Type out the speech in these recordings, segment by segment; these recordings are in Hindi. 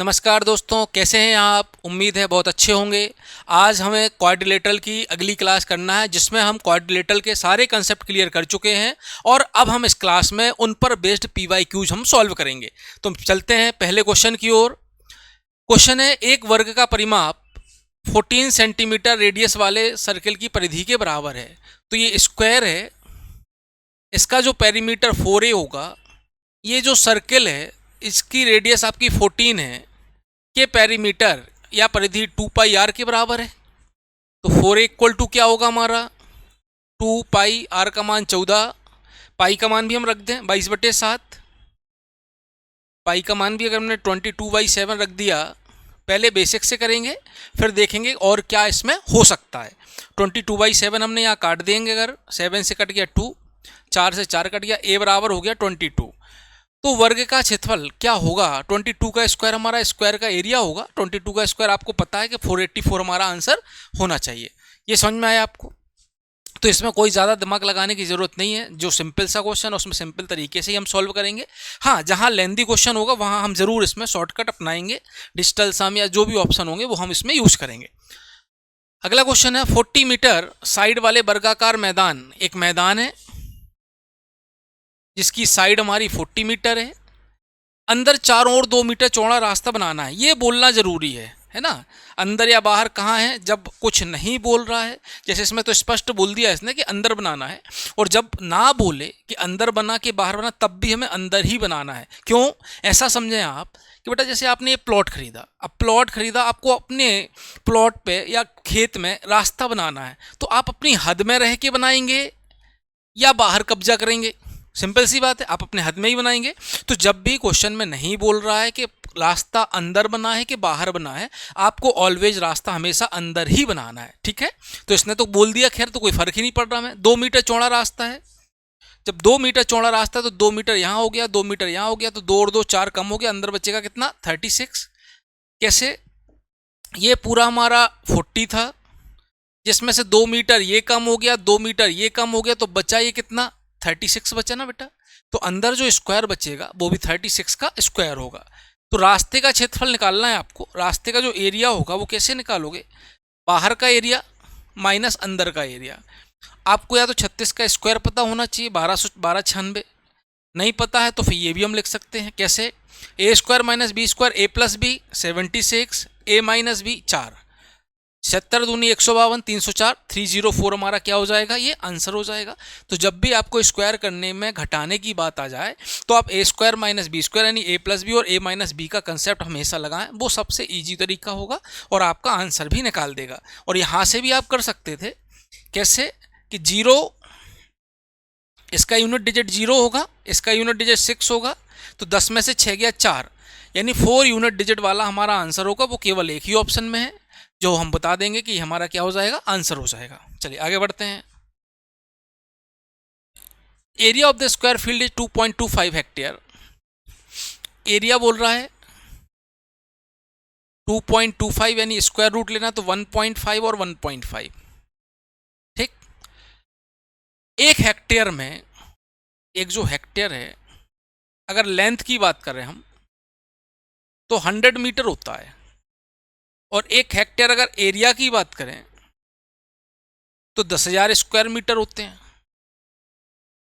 नमस्कार दोस्तों, कैसे हैं आप? उम्मीद है बहुत अच्छे होंगे। आज हमें क्वाड्रिलेटरल की अगली क्लास करना है, जिसमें हम क्वाड्रिलेटरल के सारे कंसेप्ट क्लियर कर चुके हैं और अब हम इस क्लास में उन पर बेस्ड पीवाईक्यूज हम सॉल्व करेंगे। तो चलते हैं पहले क्वेश्चन की ओर। क्वेश्चन है, एक वर्ग का परिमाप 14 सेंटीमीटर रेडियस वाले सर्किल की परिधि के बराबर है। तो ये स्क्वायर है, इसका जो पेरीमीटर 4a होगा, ये जो सर्किल है इसकी रेडियस आपकी 14 है, के पेरीमीटर या परिधि 2 पाई आर के बराबर है। तो 4 इक्वल टू क्या होगा हमारा 2 पाई, आर का मान 14, पाई का मान भी हम रख दें 22/7, पाई का मान भी अगर हमने 22/7 रख दिया। पहले बेसिक से करेंगे फिर देखेंगे और क्या इसमें हो सकता है। 22/7 हमने यहाँ काट देंगे, अगर 7 से कट गया 2, 4 से 4 कट गया, ए बराबर हो गया 22। तो वर्ग का क्षेत्रफल क्या होगा? 22 का स्क्वायर हमारा स्क्वायर का एरिया होगा। 22 का स्क्वायर आपको पता है कि 484 हमारा आंसर होना चाहिए। ये समझ में आया आपको? तो इसमें कोई ज़्यादा दिमाग लगाने की ज़रूरत नहीं है। जो सिंपल सा क्वेश्चन है उसमें सिंपल तरीके से ही हम सॉल्व करेंगे। हाँ, जहाँ लेंदी क्वेश्चन होगा वहाँ हम ज़रूर इसमें शॉर्टकट अपनाएंगे, डिजिटल सम या जो भी ऑप्शन होंगे वो हम इसमें यूज़ करेंगे। अगला क्वेश्चन है, 40 मीटर साइड वाले वर्गाकार मैदान, एक मैदान है जिसकी साइड हमारी 40 मीटर है, अंदर चारों ओर 2 मीटर चौड़ा रास्ता बनाना है। ये बोलना जरूरी है ना? अंदर या बाहर कहाँ है, जब कुछ नहीं बोल रहा है, जैसे इसमें तो स्पष्ट बोल दिया इसने कि अंदर बनाना है, और जब ना बोले कि अंदर बना के बाहर बना, तब भी हमें अंदर ही बनाना है। क्यों ऐसा समझें आप कि बेटा जैसे आपने ये प्लॉट खरीदा, अब प्लॉट खरीदा, आपको अपने प्लॉट पे या खेत में रास्ता बनाना है, तो आप अपनी हद में रह के बनाएंगे या बाहर कब्जा करेंगे? सिंपल सी बात है, आप अपने हद में ही बनाएंगे। तो जब भी क्वेश्चन में नहीं बोल रहा है कि रास्ता अंदर बना है कि बाहर बना है, आपको ऑलवेज रास्ता हमेशा अंदर ही बनाना है। ठीक है, तो इसने तो बोल दिया, खैर तो कोई फर्क ही नहीं पड़ रहा हमें। 2 मीटर चौड़ा रास्ता है, जब 2 मीटर चौड़ा रास्ता है तो 2 मीटर यहाँ हो गया, 2 मीटर यहाँ हो गया, तो 2 और 2 4 कम हो गया, अंदर बचेगा कितना 36। कैसे? ये पूरा हमारा 40 था, जिसमें से 2 मीटर ये कम हो गया, 2 मीटर ये कम हो गया, तो बचा ये कितना 36 बचा ना बेटा। तो अंदर जो स्क्वायर बचेगा वो भी 36 का स्क्वायर होगा। तो रास्ते का क्षेत्रफल निकालना है आपको। रास्ते का जो एरिया होगा वो कैसे निकालोगे? बाहर का एरिया माइनस अंदर का एरिया। आपको या तो 36 का स्क्वायर पता होना चाहिए, 1296। नहीं पता है तो फिर ये भी हम लिख सकते हैं। कैसे? ए स्क्वायर माइनस बी स्क्वायर, ए प्लस बी 76, ए माइनस बी 4, 76 दूनी 152, 304, 304 हमारा क्या हो जाएगा? ये आंसर हो जाएगा। तो जब भी आपको स्क्वायर करने में घटाने की बात आ जाए तो आप ए स्क्वायर माइनस बी स्क्वायर यानी ए प्लस बी और ए माइनस बी का कंसेप्ट हमेशा लगाएं, वो सबसे ईजी तरीका होगा और आपका आंसर भी निकाल देगा। और यहाँ से भी आप कर सकते थे। कैसे? कि 0, इसका यूनिट डिजिट 0 होगा, इसका यूनिट डिजिट 6 होगा, तो 10 में से 6 गया 4, यानी 4 यूनिट डिजिट वाला हमारा आंसर होगा। वो केवल एक ही ऑप्शन में है, जो हम बता देंगे कि हमारा क्या हो जाएगा, आंसर हो जाएगा। चलिए आगे बढ़ते हैं। Area of the square field is 2.25 hectare. Area बोल रहा है 2.25, यानी स्क्वायर रूट लेना तो 1.5 और 1.5। ठीक, एक हेक्टेयर में, एक जो हेक्टेयर है, अगर लेंथ की बात करें हम तो 100 मीटर होता है, और एक हेक्टेयर अगर एरिया की बात करें तो 10,000 स्क्वायर मीटर होते हैं।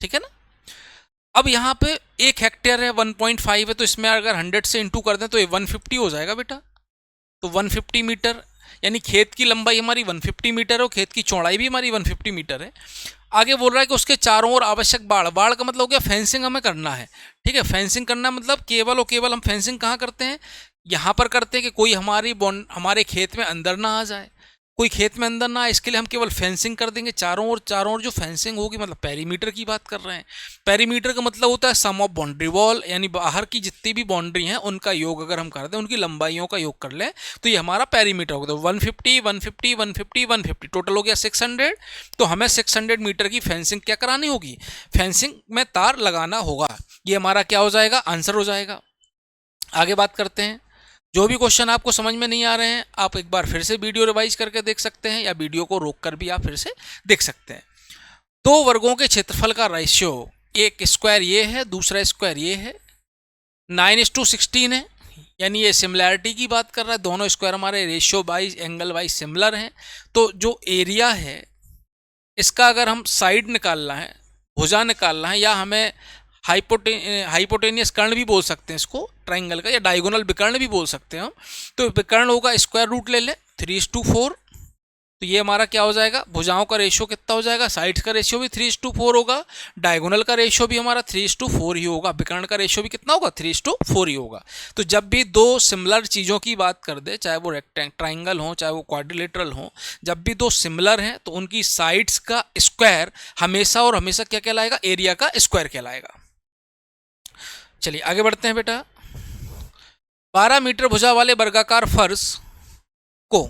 ठीक है ना? अब यहाँ पे एक हेक्टेयर है, 1.5 है, तो इसमें अगर 100 से इंटू कर दें तो ये 150 हो जाएगा बेटा। तो 150 मीटर, यानी खेत की लंबाई हमारी 150 मीटर है और खेत की चौड़ाई भी हमारी 150 मीटर है। आगे बोल रहा है कि उसके चारों ओर आवश्यक बाड़, बाड़ का मतलब हो गया फेंसिंग हमें करना है। ठीक है, फेंसिंग करना मतलब केवल और केवल हम फेंसिंग कहाँ करते हैं? यहाँ पर करते हैं कि कोई हमारे खेत में अंदर ना आ जाए, कोई खेत में अंदर ना आए, इसके लिए हम केवल फेंसिंग कर देंगे चारों ओर जो फेंसिंग होगी, मतलब पेरीमीटर की बात कर रहे हैं। पेरीमीटर का मतलब होता है सम ऑफ बाउंड्री वॉल, यानी बाहर की जितनी भी बाउंड्री हैं उनका योग अगर हम कर दें, उनकी लंबाइयों का योग कर लें तो ये हमारा पेरीमीटर होगा। तो 150, 150, 150, 150 टोटल हो गया 600। तो हमें 600 मीटर की फेंसिंग क्या करानी होगी? फेंसिंग में तार लगाना होगा। ये हमारा क्या हो जाएगा? आंसर हो जाएगा। आगे बात करते हैं। जो भी क्वेश्चन आपको समझ में नहीं आ रहे हैं, आप एक बार फिर से वीडियो रिवाइज करके देख सकते हैं, या वीडियो को रोक कर भी आप फिर से देख सकते हैं। 2 वर्गों के क्षेत्रफल का रेशियो, एक स्क्वायर ये है, दूसरा स्क्वायर ये है, 9:16 है, यानी ये सिमिलैरिटी की बात कर रहा है, दोनों स्क्वायर हमारे ratio wise angle wise similar हैं। तो जो एरिया है इसका अगर हम साइड निकालना है, भुजा निकालना है, या हमें हाइपोटेनियस कर्ण भी बोल सकते हैं इसको ट्राइंगल का, या डायगोनल विकर्ण भी बोल सकते हैं हम। तो विकर्ण होगा स्क्वायर रूट ले लें 3:4, तो ये हमारा क्या हो जाएगा, भुजाओं का रेशियो कितना हो जाएगा, साइड्स का रेशियो भी 3:4 होगा, डायगोनल का रेशियो भी हमारा 3:4 ही होगा, विकर्ण का रेशियो भी कितना होगा 3:4 ही होगा। तो जब भी दो सिमिलर चीज़ों की बात कर दे, चाहे वो ट्राइंगल हो चाहे वो क्वाड्रिलेटरल हो, जब भी दो सिमिलर हैं तो उनकी साइड्स का स्क्वायर हमेशा और हमेशा क्या कहलाएगा, एरिया का स्क्वायर कहलाएगा। चलिए आगे बढ़ते हैं बेटा। 12 मीटर भुजा वाले वर्गाकार फर्श को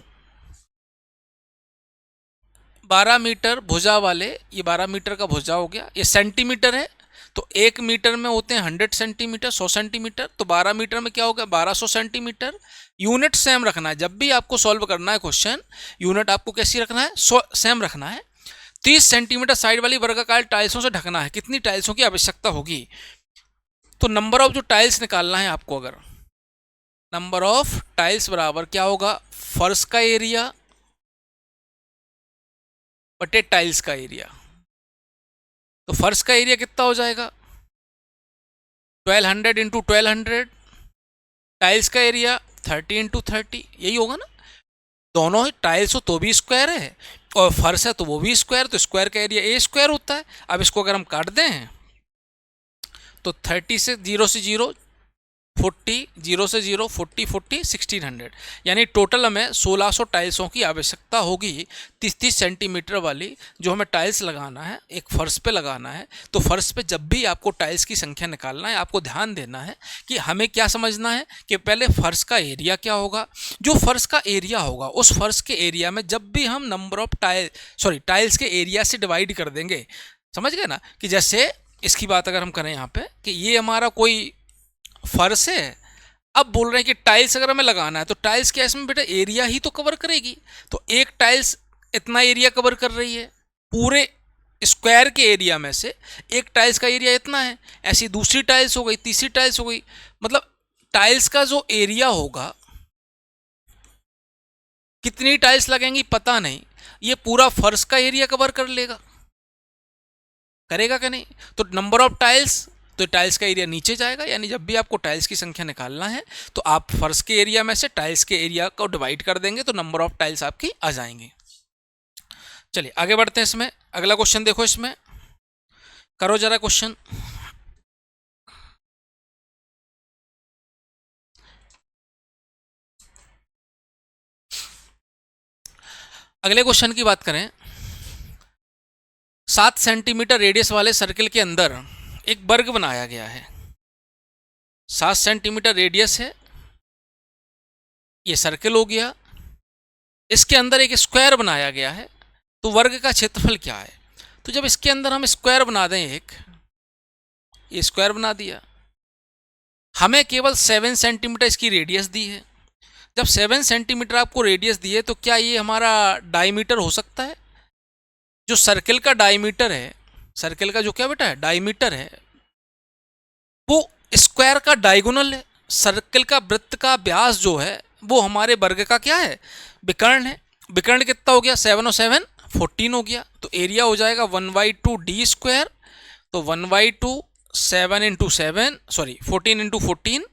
12 मीटर भुजा वाले, ये 12 मीटर का भुजा हो गया, ये सेंटीमीटर है, तो 1 मीटर में होते हैं 100 सेंटीमीटर, 100 सेंटीमीटर, तो 12 मीटर में क्या हो गया 1200 सेंटीमीटर। यूनिट सेम रखना है, जब भी आपको सॉल्व करना है क्वेश्चन, यूनिट आपको कैसी रखना है, सेम रखना है। 30 सेंटीमीटर साइड वाली वर्गाकार टाइल्सों से ढकना है, कितनी टाइल्सों की आवश्यकता होगी, तो नंबर ऑफ जो टाइल्स निकालना है आपको, अगर नंबर ऑफ टाइल्स बराबर क्या होगा, फर्श का एरिया बटे टाइल्स का एरिया। तो फर्श का एरिया कितना हो जाएगा 1200 इंटू 1200, टाइल्स का एरिया 30 इंटू 30, यही होगा ना। दोनों ही टाइल्स हो तो भी स्क्वायर है और फर्श है तो वो भी स्क्वायर, तो स्क्वायर का एरिया ए स्क्वायर होता है। अब इसको अगर हम काट दें तो 30 से 0 से 0 40, 0 से 0 40 40 1600, यानी टोटल हमें 1600 टाइल्सों की आवश्यकता होगी 30-30 सेंटीमीटर वाली, जो हमें टाइल्स लगाना है एक फर्श पे लगाना है। तो फर्श पे जब भी आपको टाइल्स की संख्या निकालना है, आपको ध्यान देना है कि हमें क्या समझना है कि पहले फर्श का एरिया क्या होगा, जो फर्श का एरिया होगा उस फर्श के एरिया में जब भी हम नंबर ऑफ टाइल्स के एरिया से डिवाइड कर देंगे, समझ गए ना। कि जैसे इसकी बात अगर हम करें यहाँ पे कि ये हमारा कोई फर्श है, अब बोल रहे हैं कि टाइल्स अगर हमें लगाना है तो टाइल्स क्या इसमें बेटा एरिया ही तो कवर करेगी, तो एक टाइल्स इतना एरिया कवर कर रही है, पूरे स्क्वायर के एरिया में से एक टाइल्स का एरिया इतना है, ऐसी दूसरी टाइल्स हो गई, तीसरी टाइल्स हो गई, मतलब टाइल्स का जो एरिया होगा, कितनी टाइल्स लगेंगी पता नहीं, ये पूरा फर्श का एरिया कवर कर लेगा, करेगा कि नहीं। तो नंबर ऑफ टाइल्स, तो टाइल्स का एरिया नीचे जाएगा, यानी जब भी आपको टाइल्स की संख्या निकालना है तो आप फर्श के एरिया में से टाइल्स के एरिया को डिवाइड कर देंगे तो नंबर ऑफ टाइल्स आपकी आ जाएंगी। चलिए आगे बढ़ते हैं। इसमें अगला क्वेश्चन देखो, इसमें करो जरा क्वेश्चन। अगले क्वेश्चन की बात करें, 7 सेंटीमीटर रेडियस वाले सर्किल के अंदर एक वर्ग बनाया गया है, 7 सेंटीमीटर रेडियस है, ये सर्किल हो गया, इसके अंदर एक स्क्वायर बनाया गया है, तो वर्ग का क्षेत्रफल क्या है। तो जब इसके अंदर हम स्क्वायर बना दें, एक ये स्क्वायर बना दिया, हमें केवल 7 सेंटीमीटर इसकी रेडियस दी है। जब 7 सेंटीमीटर आपको रेडियस दी है तो क्या ये हमारा डायमीटर हो सकता है, जो सर्किल का डायमीटर है, सर्किल का जो क्या बेटा है डायमीटर है, वो स्क्वायर का डायगोनल है। सर्किल का वृत्त का व्यास जो है वो हमारे वर्ग का क्या है, विकर्ण है। विकर्ण कितना हो गया 7 और 7 14 हो गया, तो एरिया हो जाएगा 1/2 डी स्क्वायर, तो 1/2 7 इंटू 7 सॉरी 14 इंटू 14,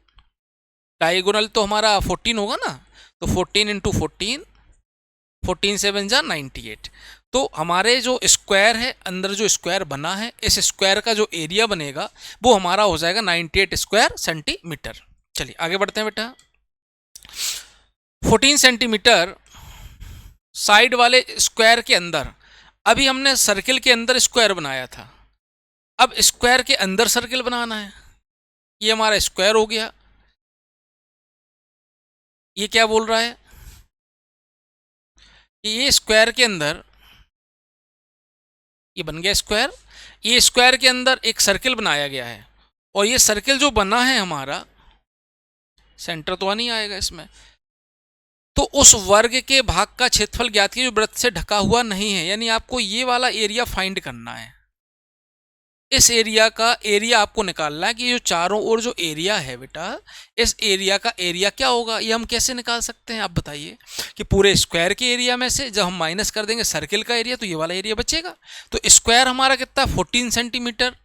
डायगोनल तो हमारा 14 होगा ना, तो 14 इंटू 14, 14 7 जा 98। तो हमारे जो स्क्वायर है, अंदर जो स्क्वायर बना है, इस स्क्वायर का जो एरिया बनेगा वो हमारा हो जाएगा 98 स्क्वायर सेंटीमीटर। चलिए आगे बढ़ते हैं बेटा। 14 सेंटीमीटर साइड वाले स्क्वायर के अंदर, अभी हमने सर्किल के अंदर स्क्वायर बनाया था, अब स्क्वायर के अंदर सर्किल बनाना है। ये हमारा स्क्वायर हो गया, ये क्या बोल रहा है कि ये स्क्वायर के अंदर, ये बन गया स्क्वायर, ये स्क्वायर के अंदर एक सर्किल बनाया गया है, और ये सर्किल जो बना है हमारा, सेंटर तो नहीं आएगा इसमें, तो उस वर्ग के भाग का क्षेत्रफल ज्ञात कीजिए जो वृत्त से ढका हुआ नहीं है, यानी आपको ये वाला एरिया फाइंड करना है। इस एरिया का एरिया आपको निकालना है कि जो चारों ओर जो एरिया है बेटा, इस एरिया का एरिया क्या होगा, ये हम कैसे निकाल सकते हैं आप बताइए। कि पूरे स्क्वायर के एरिया में से जब हम माइनस कर देंगे सर्किल का एरिया तो ये वाला एरिया बचेगा। तो स्क्वायर हमारा कितना 14 सेंटीमीटर,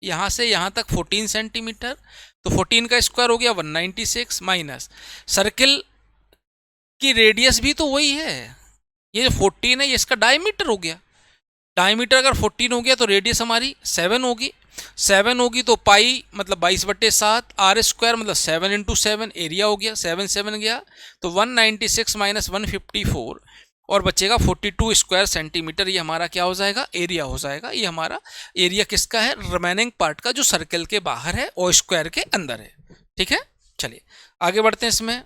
यहाँ से यहाँ तक 14 सेंटीमीटर, तो 14 का स्क्वायर हो गया 196 माइनस सर्किल की रेडियस भी तो वही है, ये जो 14 है ये इसका डायमीटर हो गया। डायमीटर अगर 14 हो गया तो रेडियस हमारी 7 होगी, 7 होगी तो पाई मतलब 22/7, आर स्क्वायर मतलब 7 × 7 एरिया हो गया, 7 7 गया तो 196 माइनस 154 और बचेगा 42 स्क्वायर सेंटीमीटर। ये हमारा क्या हो जाएगा, एरिया हो जाएगा। ये हमारा एरिया किसका है, रिमेनिंग पार्ट का जो सर्कल के बाहर है और स्क्वायर के अंदर है। ठीक है, चलिए आगे बढ़ते हैं। इसमें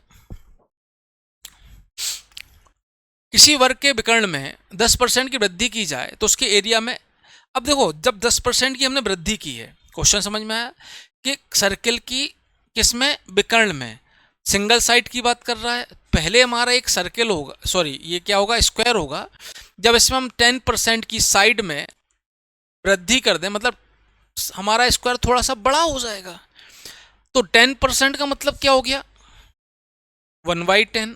किसी वर्ग के विकर्ण में 10% की वृद्धि की जाए तो उसके एरिया में, अब देखो जब 10% की हमने वृद्धि की है, क्वेश्चन समझ में आया कि सर्किल की किसमें, विकर्ण में, सिंगल साइड की बात कर रहा है। पहले हमारा एक सर्किल होगा, सॉरी ये क्या होगा, स्क्वायर होगा। जब इसमें हम 10% की साइड में वृद्धि कर दें, मतलब हमारा स्क्वायर थोड़ा सा बड़ा हो जाएगा। तो 10% का मतलब क्या हो गया, 1/10।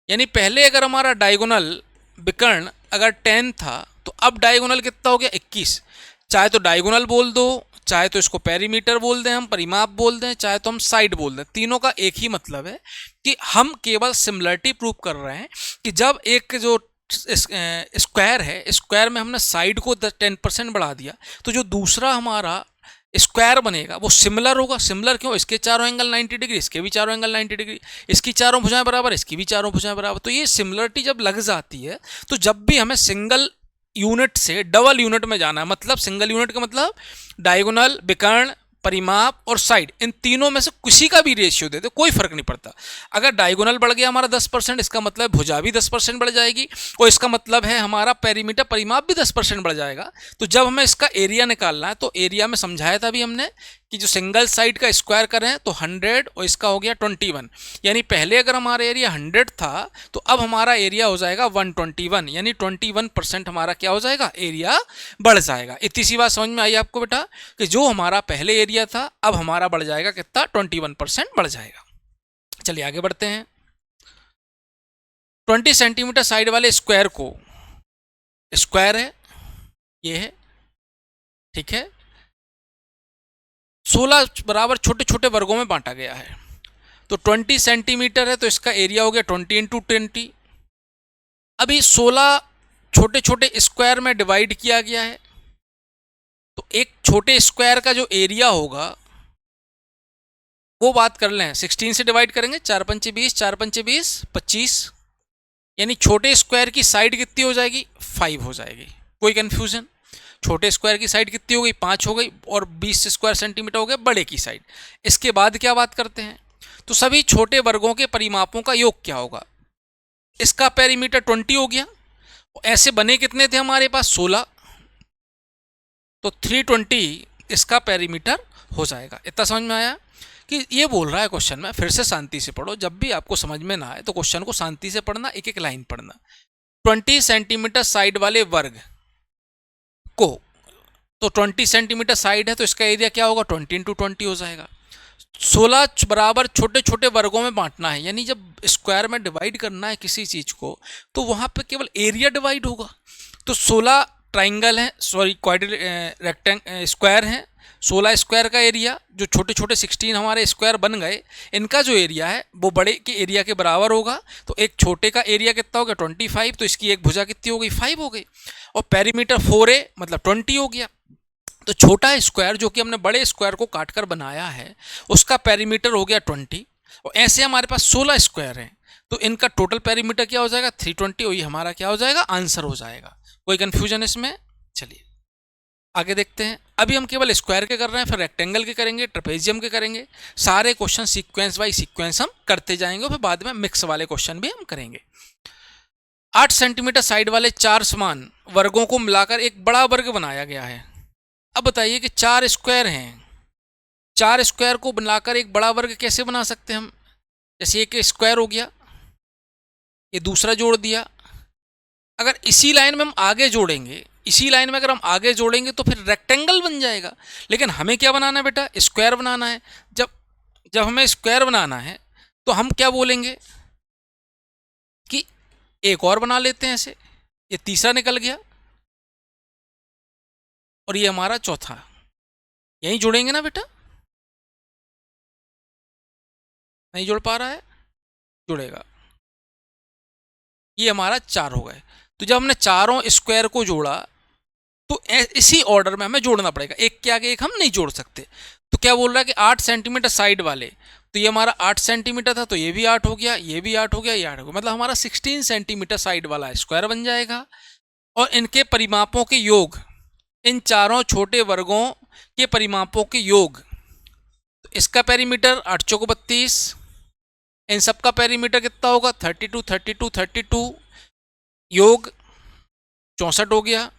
यानी पहले अगर हमारा डायगोनल विकर्ण अगर 10 था तो अब डायगोनल कितना हो गया, 21। चाहे तो डायगोनल बोल दो, चाहे तो इसको पेरीमीटर बोल दें, हम परिमाप बोल दें, चाहे तो हम साइड बोल दें, तीनों का एक ही मतलब है कि हम केवल सिमिलरिटी प्रूव कर रहे हैं कि जब एक जो स्क्वायर है, स्क्वायर में हमने साइड को 10% बढ़ा दिया तो जो दूसरा हमारा स्क्वायर बनेगा वो सिमिलर होगा। सिमिलर क्यों, इसके चारों एंगल 90 डिग्री, इसके भी चारों एंगल 90 डिग्री, इसकी चारों भुजाएं बराबर, इसकी भी चारों भुजाएं बराबर। तो ये सिमिलरिटी जब लग जाती है तो जब भी हमें सिंगल यूनिट से डबल यूनिट में जाना है, मतलब सिंगल यूनिट का मतलब डायगोनल, विकर्ण, परिमाप और साइड, इन तीनों में से किसी का भी रेशियो दे दे कोई फर्क नहीं पड़ता। अगर डायगोनल बढ़ गया हमारा 10%, इसका मतलब भुजा भी 10% बढ़ जाएगी और इसका मतलब है हमारा पेरीमीटर, परिमाप भी 10% बढ़ जाएगा। तो जब हमें इसका एरिया निकालना है तो एरिया में समझाया था अभी हमने कि जो सिंगल साइड का स्क्वायर करें तो 100 और इसका हो गया 21। यानी पहले अगर हमारा एरिया 100 था तो अब हमारा एरिया हो जाएगा 121, यानी 21% हमारा क्या हो जाएगा, एरिया बढ़ जाएगा। इतनी सी बात समझ में आई आपको बेटा कि जो हमारा पहले एरिया था अब हमारा बढ़ जाएगा कितना, 21% बढ़ जाएगा। चलिए आगे बढ़ते हैं। 20 सेंटीमीटर साइड वाले स्क्वायर को, स्क्वायर है ये है, ठीक है, 16 बराबर छोटे छोटे वर्गों में बांटा गया है। तो 20 सेंटीमीटर है तो इसका एरिया हो गया 20 × 20। अभी 16 छोटे छोटे स्क्वायर में डिवाइड किया गया है तो एक छोटे स्क्वायर का जो एरिया होगा वो बात कर लें, 16 से डिवाइड करेंगे, 4 × 5 = 20, 4 × 5 = 20, 25। यानी छोटे स्क्वायर की साइड कितनी हो जाएगी, 5 हो जाएगी। कोई कंफ्यूजन, छोटे स्क्वायर की साइड कितनी हो गई, 5 हो गई और 20 स्क्वायर सेंटीमीटर हो गए बड़े की साइड। इसके बाद क्या बात करते हैं, तो सभी छोटे वर्गों के परिमापों का योग क्या होगा। इसका पेरीमीटर 20 हो गया, ऐसे बने कितने थे हमारे पास, 16, तो 320 इसका पेरीमीटर हो जाएगा। इतना समझ में आया कि ये बोल रहा है क्वेश्चन में, फिर से शांति से पढ़ो, जब भी आपको समझ में ना आए तो क्वेश्चन को शांति से पढ़ना, एक एक लाइन पढ़ना। 20 सेंटीमीटर साइड वाले वर्ग को, तो 20 सेंटीमीटर साइड है तो इसका एरिया क्या होगा, 20 × 20 हो जाएगा। 16 बराबर छोटे छोटे वर्गों में बांटना है, यानी जब स्क्वायर में डिवाइड करना है किसी चीज को तो वहां पे केवल एरिया डिवाइड होगा। तो 16 ट्राइंगल है, सॉरी स्क्वायर है, 16 स्क्वायर का एरिया, जो छोटे छोटे 16 हमारे स्क्वायर बन गए, इनका जो एरिया है वो बड़े के एरिया के बराबर होगा। तो एक छोटे का एरिया कितना हो गया, 25, तो इसकी एक भुजा कितनी हो गई, 5 हो गई, और पेरीमीटर 4a मतलब 20 हो गया। तो छोटा स्क्वायर जो कि हमने बड़े स्क्वायर को काटकर बनाया है उसका पेरीमीटर हो गया 20, और ऐसे हमारे पास 16 स्क्वायर हैं तो इनका टोटल पेरीमीटर क्या हो जाएगा, 320, और ये हमारा क्या हो जाएगा, आंसर हो जाएगा। कोई कंफ्यूजन इसमें। चलिए आगे देखते हैं। अभी हम केवल स्क्वायर के कर रहे हैं, फिर रेक्टेंगल के करेंगे, ट्रेपेजियम के करेंगे, सारे क्वेश्चन सीक्वेंस बाय सीक्वेंस हम करते जाएंगे, फिर बाद में मिक्स वाले क्वेश्चन भी हम करेंगे। 8 सेंटीमीटर साइड वाले 4 समान वर्गों को मिलाकर एक बड़ा वर्ग बनाया गया है। अब बताइए कि 4 स्क्वायर हैं, 4 स्क्वायर को बनाकर एक बड़ा वर्ग कैसे बना सकते हैं हम। जैसे एक स्क्वायर हो गया, ये दूसरा जोड़ दिया, अगर इसी लाइन में हम आगे जोड़ेंगे इसी लाइन में अगर हम आगे जोड़ेंगे तो फिर रेक्टेंगल बन जाएगा। लेकिन हमें क्या बनाना है बेटा, स्क्वायर बनाना है। जब जब हमें स्क्वायर बनाना है तो हम क्या बोलेंगे कि एक और बना लेते हैं ऐसे, ये तीसरा निकल गया और ये हमारा चौथा, यहीं जुड़ेंगे ना बेटा, नहीं जुड़ पा रहा है, जुड़ेगा। ये हमारा चार हो गए। तो जब हमने चारों स्क्वायर को जोड़ा तो इसी ऑर्डर में हमें जोड़ना पड़ेगा, एक के आगे एक हम नहीं जोड़ सकते। तो क्या बोल रहा है कि 8 सेंटीमीटर साइड वाले, तो ये हमारा 8 सेंटीमीटर था, तो ये भी 8 हो गया, ये भी 8 हो गया, ये 8 हो गया, मतलब हमारा 16 सेंटीमीटर साइड वाला स्क्वायर बन जाएगा। और इनके परिमापों के योग, इन चारों छोटे वर्गों के परिमापों के योग, तो इसका पेरीमीटर 8 चौको 32, इन सब का पेरीमीटर कितना होगा 32 32 32, योग 64 हो गया।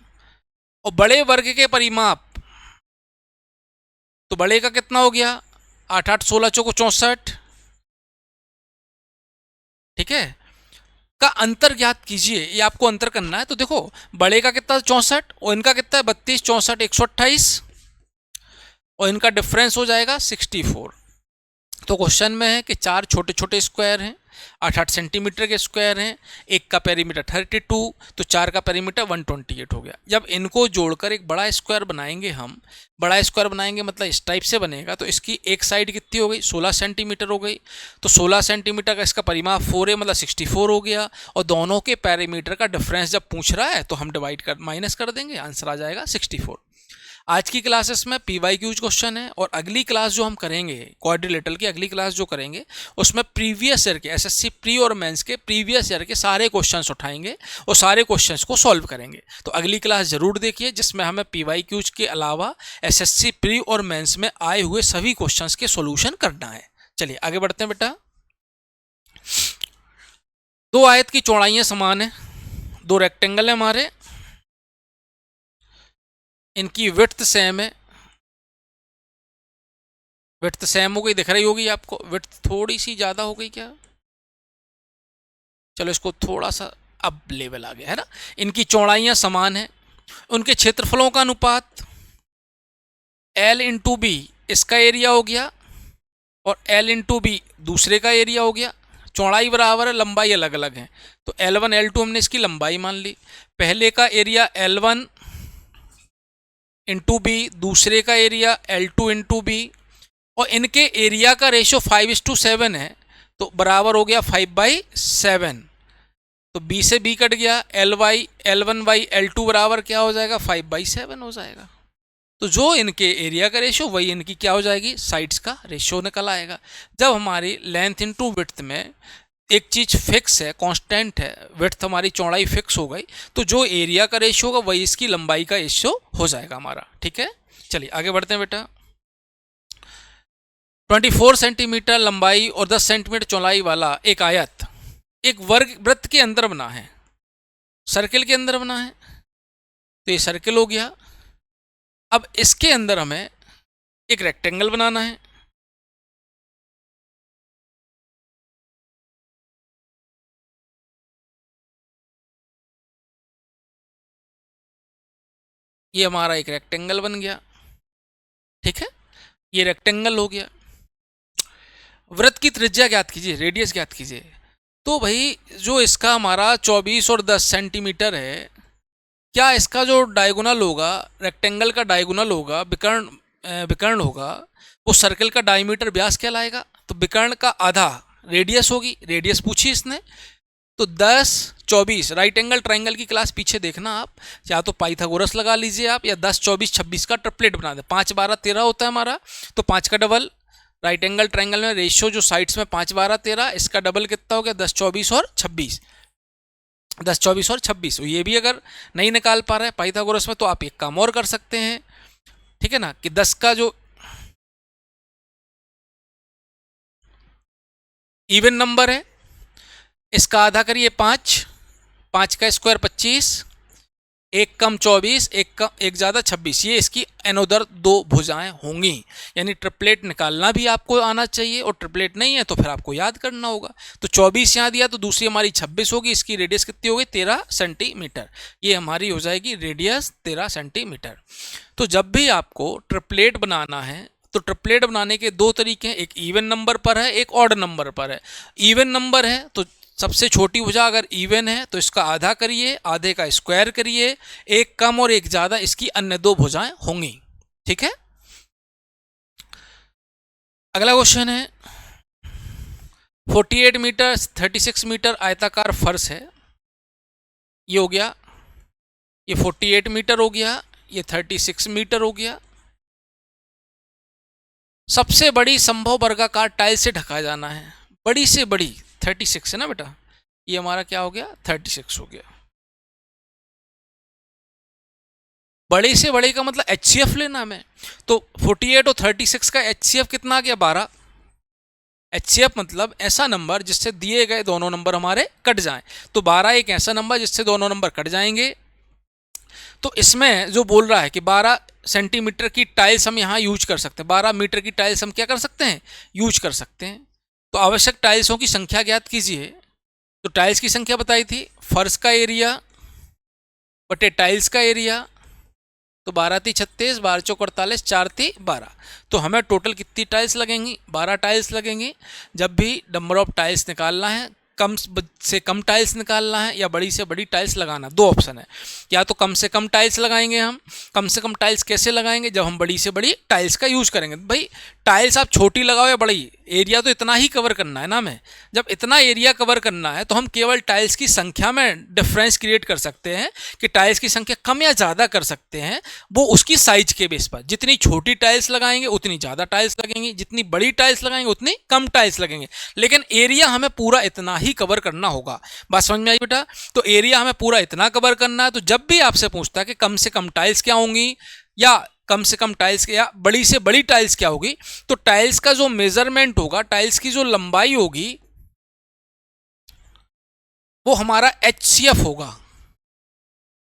और बड़े वर्ग के परिमाप, तो बड़े का कितना हो गया 8 8 16 चौको 64, ठीक है। का अंतर ज्ञात कीजिए, ये आपको अंतर करना है। तो देखो बड़े का कितना 64 और इनका कितना है 32, 64 128, और इनका डिफरेंस हो जाएगा 64। तो क्वेश्चन में है कि चार छोटे छोटे स्क्वायर हैं, 8 सेंटीमीटर के स्क्वायर हैं, एक का पेरीमीटर 32, तो चार का पेरीमीटर 128 हो गया। जब इनको जोड़कर एक बड़ा स्क्वायर बनाएंगे हम, बड़ा स्क्वायर बनाएंगे मतलब इस टाइप से बनेगा, तो इसकी एक साइड कितनी हो गई 16 सेंटीमीटर हो गई, तो 16 सेंटीमीटर का इसका परिमाप 4 है, मतलब 64 हो गया। और दोनों के पेरीमीटर का डिफरेंस जब पूछ रहा है तो हम डिवाइड कर माइनस कर देंगे, आंसर आ जाएगा 64। आज की क्लासेस में PYQ क्वेश्चन है, और अगली क्लास जो हम करेंगे क्वाड्रिलेटरल की अगली क्लास जो करेंगे उसमें प्रीवियस ईयर के SSC प्री और मेंस के प्रीवियस ईयर के सारे क्वेश्चंस उठाएंगे और सारे क्वेश्चंस को सॉल्व करेंगे। तो अगली क्लास जरूर देखिए, जिसमें हमें PYQ के अलावा SSC प्री और मेंस में आए हुए सभी क्वेश्चंस के सॉल्यूशन करना है। चलिए आगे बढ़ते हैं बेटा। दो आयत की चौड़ाइयाँ समान है, दो रेक्टेंगल है हमारे, इनकी विड्थ सेम है, विड्थ सेम हो गई, दिख रही होगी आपको, विड्थ थोड़ी सी ज़्यादा हो गई क्या, चलो इसको थोड़ा सा अब लेवल आ गया है ना। इनकी चौड़ाइयाँ समान है, उनके क्षेत्रफलों का अनुपात L इंटू बी इसका एरिया हो गया और L इंटू बी दूसरे का एरिया हो गया। चौड़ाई बराबर है, लंबाई अलग अलग है, तो L1 L2 हमने इसकी लंबाई मान ली। पहले का एरिया L1 इंटू बी, दूसरे का एरिया L2 इंटू बी, और इनके एरिया का रेशियो 5:7 है, तो बराबर हो गया 5/7। तो बी से बी कट गया, L1/L2 बराबर क्या हो जाएगा 5/7 हो जाएगा। तो जो इनके एरिया का रेशियो वही इनकी क्या हो जाएगी साइड्स का रेशियो निकल आएगा। जब हमारी लेंथ इंटू विड्थ में एक चीज़ फिक्स है, कांस्टेंट है, विड्थ हमारी चौड़ाई फिक्स हो गई, तो जो एरिया का रेशियो होगा वही इसकी लंबाई का रेशियो हो जाएगा हमारा, ठीक है। चलिए आगे बढ़ते हैं बेटा। 24 सेंटीमीटर लंबाई और 10 सेंटीमीटर चौड़ाई वाला एक आयत एक वर्ग वृत्त के अंदर बना है, सर्किल के अंदर बना है, तो ये सर्किल हो गया। अब इसके अंदर हमें एक रेक्टेंगल बनाना है, ये हमारा एक रेक्टेंगल बन गया, ठीक है, ये रेक्टेंगल हो गया। वृत्त की त्रिज्या ज्ञात कीजिए, रेडियस ज्ञात कीजिए। तो भाई जो इसका हमारा 24 और 10 सेंटीमीटर है, क्या इसका जो डायगोनल होगा, रेक्टेंगल का डायगोनल होगा, विकर्ण होगा, वो सर्कल का डायमीटर व्यास कहलाएगा। तो विकर्ण का आधा रेडियस होगी, रेडियस पूछी इसने। तो 10 24 राइट एंगल ट्राइंगल की क्लास पीछे देखना आप, या तो पाइथागोरस लगा लीजिए आप, या 10 24 26 का ट्रिपलेट बना दे। 5 12 13 होता है हमारा, तो 5 का डबल। राइट एंगल ट्राइंगल में रेशियो जो साइड्स में 5 12 13, इसका डबल कितना हो गया 10 24 और 26, 10 24 और 26। ये भी अगर नहीं निकाल पा रहे हैं पाइथागोरस में, तो आप एक काम और कर सकते हैं, ठीक है ना, कि 10 का जो इवन नंबर है इसका आधा करिए 5, 5 का स्क्वायर 25, एक कम 24, एक ज़्यादा 26, ये इसकी एनोदर दो भुजाएं होंगी। यानी ट्रिपलेट निकालना भी आपको आना चाहिए, और ट्रिपलेट नहीं है तो फिर आपको याद करना होगा। तो 24 यहाँ दिया, तो दूसरी हमारी 26 होगी, इसकी रेडियस कितनी होगी 13 सेंटीमीटर। ये हमारी हो जाएगी रेडियस 13 सेंटीमीटर। तो जब भी आपको ट्रिपलेट बनाना है तो ट्रिपलेट बनाने के दो तरीके हैं, एक इवन नंबर पर है, एक ऑड नंबर पर है। इवन नंबर है तो सबसे छोटी भुजा अगर इवन है तो इसका आधा करिए, आधे का स्क्वायर करिए, एक कम और एक ज़्यादा इसकी अन्य दो भुजाएं होंगी। ठीक है, अगला क्वेश्चन है 48 मीटर 36 मीटर आयताकार फर्श है। ये हो गया, ये 48 मीटर हो गया, ये 36 मीटर हो गया। सबसे बड़ी संभव वर्गाकार टाइल से ढका जाना है। बड़ी से बड़ी 36 है ना बेटा, ये हमारा क्या हो गया 36 हो गया। बड़े से बड़े का मतलब HCF लेना हमें, तो 48 और 36 का HCF कितना आ गया 12। HCF मतलब ऐसा नंबर जिससे दिए गए दोनों नंबर हमारे कट जाएं। तो 12 एक ऐसा नंबर जिससे दोनों नंबर कट जाएंगे। तो इसमें जो बोल रहा है कि 12 सेंटीमीटर की टाइल्स हम यहाँ यूज कर सकते हैं, 12 मीटर की टाइल्स हम क्या कर सकते हैं, यूज कर सकते हैं। तो आवश्यक टाइल्सों की संख्या ज्ञात कीजिए। तो टाइल्स की संख्या बताई थी, फर्श का एरिया बटे टाइल्स का एरिया, तो 12 × 36, 12 × 48, 4 × 12। तो हमें टोटल कितनी टाइल्स लगेंगी, 12 टाइल्स लगेंगी। जब भी नंबर ऑफ टाइल्स निकालना है, कम से कम टाइल्स निकालना है या बड़ी से बड़ी टाइल्स लगाना, दो ऑप्शन है। या तो कम से कम टाइल्स लगाएंगे हम। कम से कम टाइल्स कैसे लगाएंगे, जब हम बड़ी से बड़ी टाइल्स का यूज करेंगे। भाई टाइल्स आप छोटी लगाओ या बड़ी, एरिया तो इतना ही कवर करना है ना हमें। जब इतना एरिया कवर करना है तो हम केवल टाइल्स की संख्या में डिफरेंस क्रिएट कर सकते हैं कि टाइल्स की संख्या कम या ज़्यादा कर सकते हैं, वो उसकी साइज के बेस पर। जितनी छोटी टाइल्स लगाएंगे उतनी ज़्यादा टाइल्स लगेंगी, जितनी बड़ी टाइल्स लगाएंगे उतनी कम टाइल्स लगेंगे, लेकिन एरिया हमें पूरा इतना ही कवर करना होगा। बात समझ में आई बेटा? तो एरिया हमें पूरा इतना कवर करना है। तो जब भी आपसे पूछता है कि कम से कम टाइल्स क्या होंगी या कम से कम टाइल्स या बड़ी से बड़ी टाइल्स क्या होगी, तो टाइल्स का जो मेजरमेंट होगा, टाइल्स की जो लंबाई होगी, वो हमारा HCF होगा।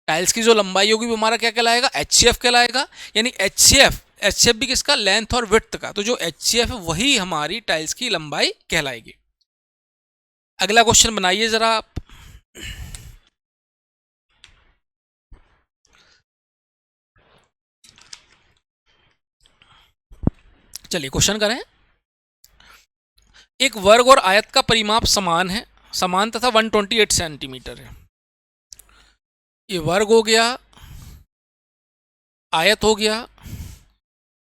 टाइल्स की जो लंबाई होगी वो हमारा क्या कहलाएगा, HCF कहलाएगा। यानी HCF भी किसका, लेंथ और विड्थ का। तो जो HCF है वही हमारी टाइल्स की लंबाई कहलाएगी। अगला क्वेश्चन बनाइए जरा आप। चलिए क्वेश्चन करें। एक वर्ग और आयत का परिमाप समान है, समान तथा 128 सेंटीमीटर है। ये वर्ग हो गया, आयत हो गया,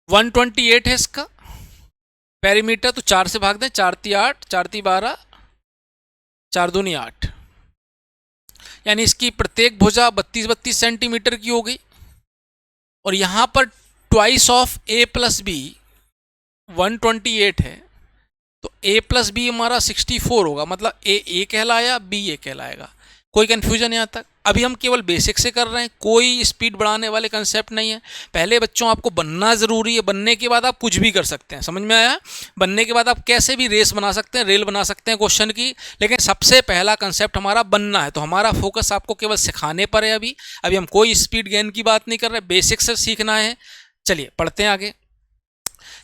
128 है इसका पेरीमीटर। तो 4 से भाग दें, 4 × 8, 4 × 12, 4 दूनी 8। यानी इसकी प्रत्येक भुजा 32 सेंटीमीटर की हो गई। और यहाँ पर ट्वाइस ऑफ A + B 128 है, तो A + B हमारा 64 होगा। मतलब A कहलाया, B A कहलाएगा। कोई कंफ्यूजन यहाँ तक? अभी हम केवल बेसिक से कर रहे हैं, कोई स्पीड बढ़ाने वाले कंसेप्ट नहीं है। पहले बच्चों आपको बनना ज़रूरी है, बनने के बाद आप कुछ भी कर सकते हैं। समझ में आया? बनने के बाद आप कैसे भी रेस बना सकते हैं, रेल बना सकते हैं क्वेश्चन की, लेकिन सबसे पहला कंसेप्ट हमारा बनना है। तो हमारा फोकस आपको केवल सिखाने पर है। अभी हम कोई स्पीड गेन की बात नहीं कर रहे, बेसिक से सीखना है। चलिए पढ़ते हैं आगे।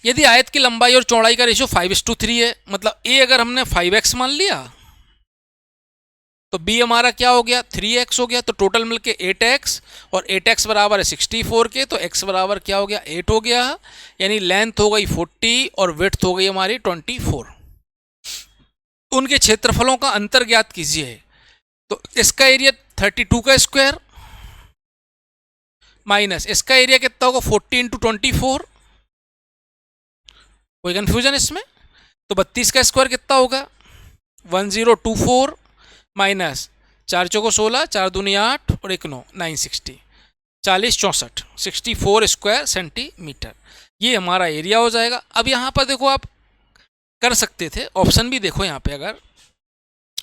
यदि आयत की लंबाई और चौड़ाई का रेशियो 5:3 है, मतलब A अगर हमने 5x मान लिया तो B हमारा क्या हो गया 3x हो गया। तो टोटल मिलके 8x, और 8x बराबर है 64 के, तो x बराबर क्या हो गया 8 हो गया। यानी लेंथ हो गई 40 और विड्थ हो गई हमारी 24। उनके क्षेत्रफलों का अंतर ज्ञात कीजिए। तो इसका एरिया 32 का स्क्वायर माइनस इसका एरिया कितना होगा 40 × 24। कोई कंफ्यूजन इसमें? तो 32 का स्क्वायर कितना होगा 1024 माइनस 4 × 4 = 16, 4 दूनी 8 और 1 9, 960, 40 64, 64 स्क्वायर सेंटीमीटर। ये हमारा एरिया हो जाएगा। अब यहाँ पर देखो, आप कर सकते थे, ऑप्शन भी देखो यहाँ पे। अगर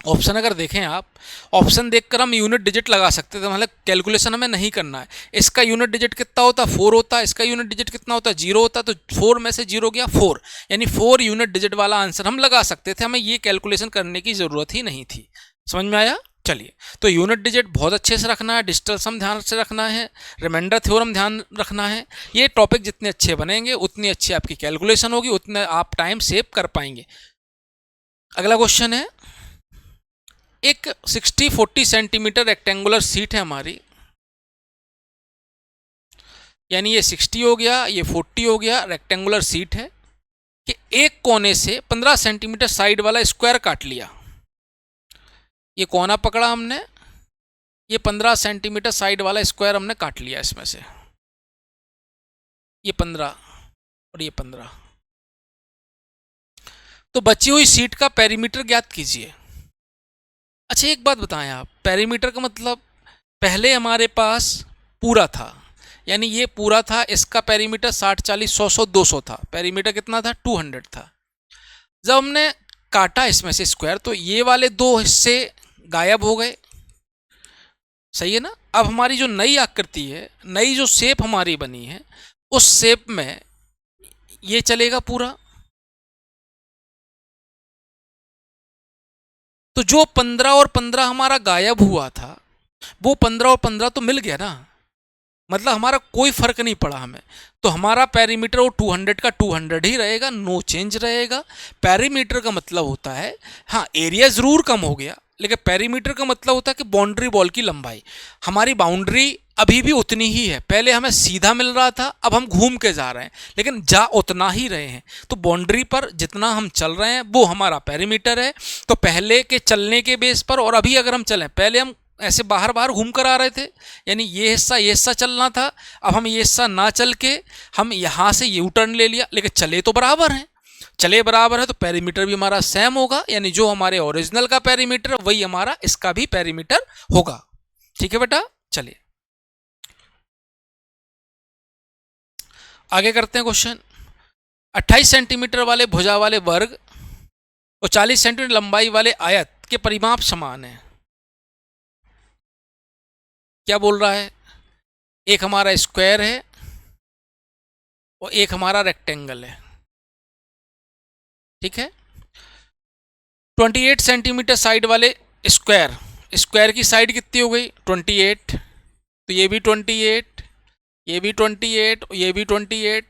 ऑप्शन अगर देखें आप, ऑप्शन देखकर हम यूनिट डिजिट लगा सकते थे, मतलब कैलकुलेशन हमें नहीं करना है। इसका यूनिट डिजिट कितना होता है 4 होता है, इसका यूनिट डिजिट कितना होता है 0 होता है। तो 4 में से 0 गया 4, यानी 4 यूनिट डिजिट वाला आंसर हम लगा सकते थे। हमें ये कैलकुलेशन करने की ज़रूरत ही नहीं थी। समझ में आया? चलिए, तो यूनिट डिजिट बहुत अच्छे से रखना है, डिजिटल सम ध्यान से रखना है, रिमाइंडर थ्योरम ध्यान रखना है। ये टॉपिक जितने अच्छे बनेंगे उतनी अच्छी आपकी कैलकुलेशन होगी, उतने आप टाइम सेव कर पाएंगे। अगला क्वेश्चन है, एक 60-40 सेंटीमीटर रेक्टेंगुलर सीट है हमारी, यानी ये 60 हो गया, ये 40 हो गया, रेक्टेंगुलर सीट है कि एक कोने से 15 सेंटीमीटर साइड वाला स्क्वायर काट लिया। ये कोना पकड़ा हमने, ये 15 सेंटीमीटर साइड वाला स्क्वायर हमने काट लिया, इसमें से ये 15 और ये 15। तो बची हुई सीट का पेरीमीटर ज्ञात कीजिए। अच्छा एक बात बताएं आप, पेरीमीटर का मतलब पहले हमारे पास पूरा था, यानी ये पूरा था, इसका पेरीमीटर 60, 40, 100, 100, 200 था, पेरीमीटर कितना था 200 था। जब हमने काटा इसमें से स्क्वायर तो ये वाले दो हिस्से गायब हो गए, सही है ना। अब हमारी जो नई आकृति है, नई जो शेप हमारी बनी है, उस शेप में ये चलेगा पूरा। तो जो 15 और 15 हमारा गायब हुआ था, वो 15 और 15 तो मिल गया ना, मतलब हमारा कोई फर्क नहीं पड़ा हमें। तो हमारा पेरीमीटर वो 200 का 200 ही रहेगा, नो चेंज रहेगा। पेरीमीटर का मतलब होता है, हाँ एरिया ज़रूर कम हो गया, लेकिन पेरीमीटर का मतलब होता है कि बाउंड्री वॉल की लंबाई, हमारी बाउंड्री अभी भी उतनी ही है। पहले हमें सीधा मिल रहा था, अब हम घूम के जा रहे हैं, लेकिन जा उतना ही रहे हैं। तो बाउंड्री पर जितना हम चल रहे हैं वो हमारा पेरीमीटर है। तो पहले के चलने के बेस पर और अभी अगर हम चलें, पहले हम ऐसे बाहर बाहर घूम कर आ रहे थे, यानी ये हिस्सा चलना था, अब हम ये हिस्सा ना चल के हम यहाँ से यू टर्न ले लिया, लेकिन चले तो बराबर हैं। चले बराबर है तो पेरीमीटर भी हमारा सेम होगा, यानी जो हमारे ओरिजिनल का पेरीमीटर वही हमारा इसका भी पेरीमीटर होगा। ठीक है बेटा, चलिए आगे करते हैं क्वेश्चन। 28 सेंटीमीटर वाले भुजा वाले वर्ग और 40 सेंटीमीटर लंबाई वाले आयत के परिमाप समान है। क्या बोल रहा है, एक हमारा स्क्वायर है और एक हमारा रेक्टेंगल है, ठीक है। 28 सेंटीमीटर साइड वाले स्क्वायर, स्क्वायर की साइड कितनी हो गई 28, तो ये भी 28, ये भी 28 और ये भी 28,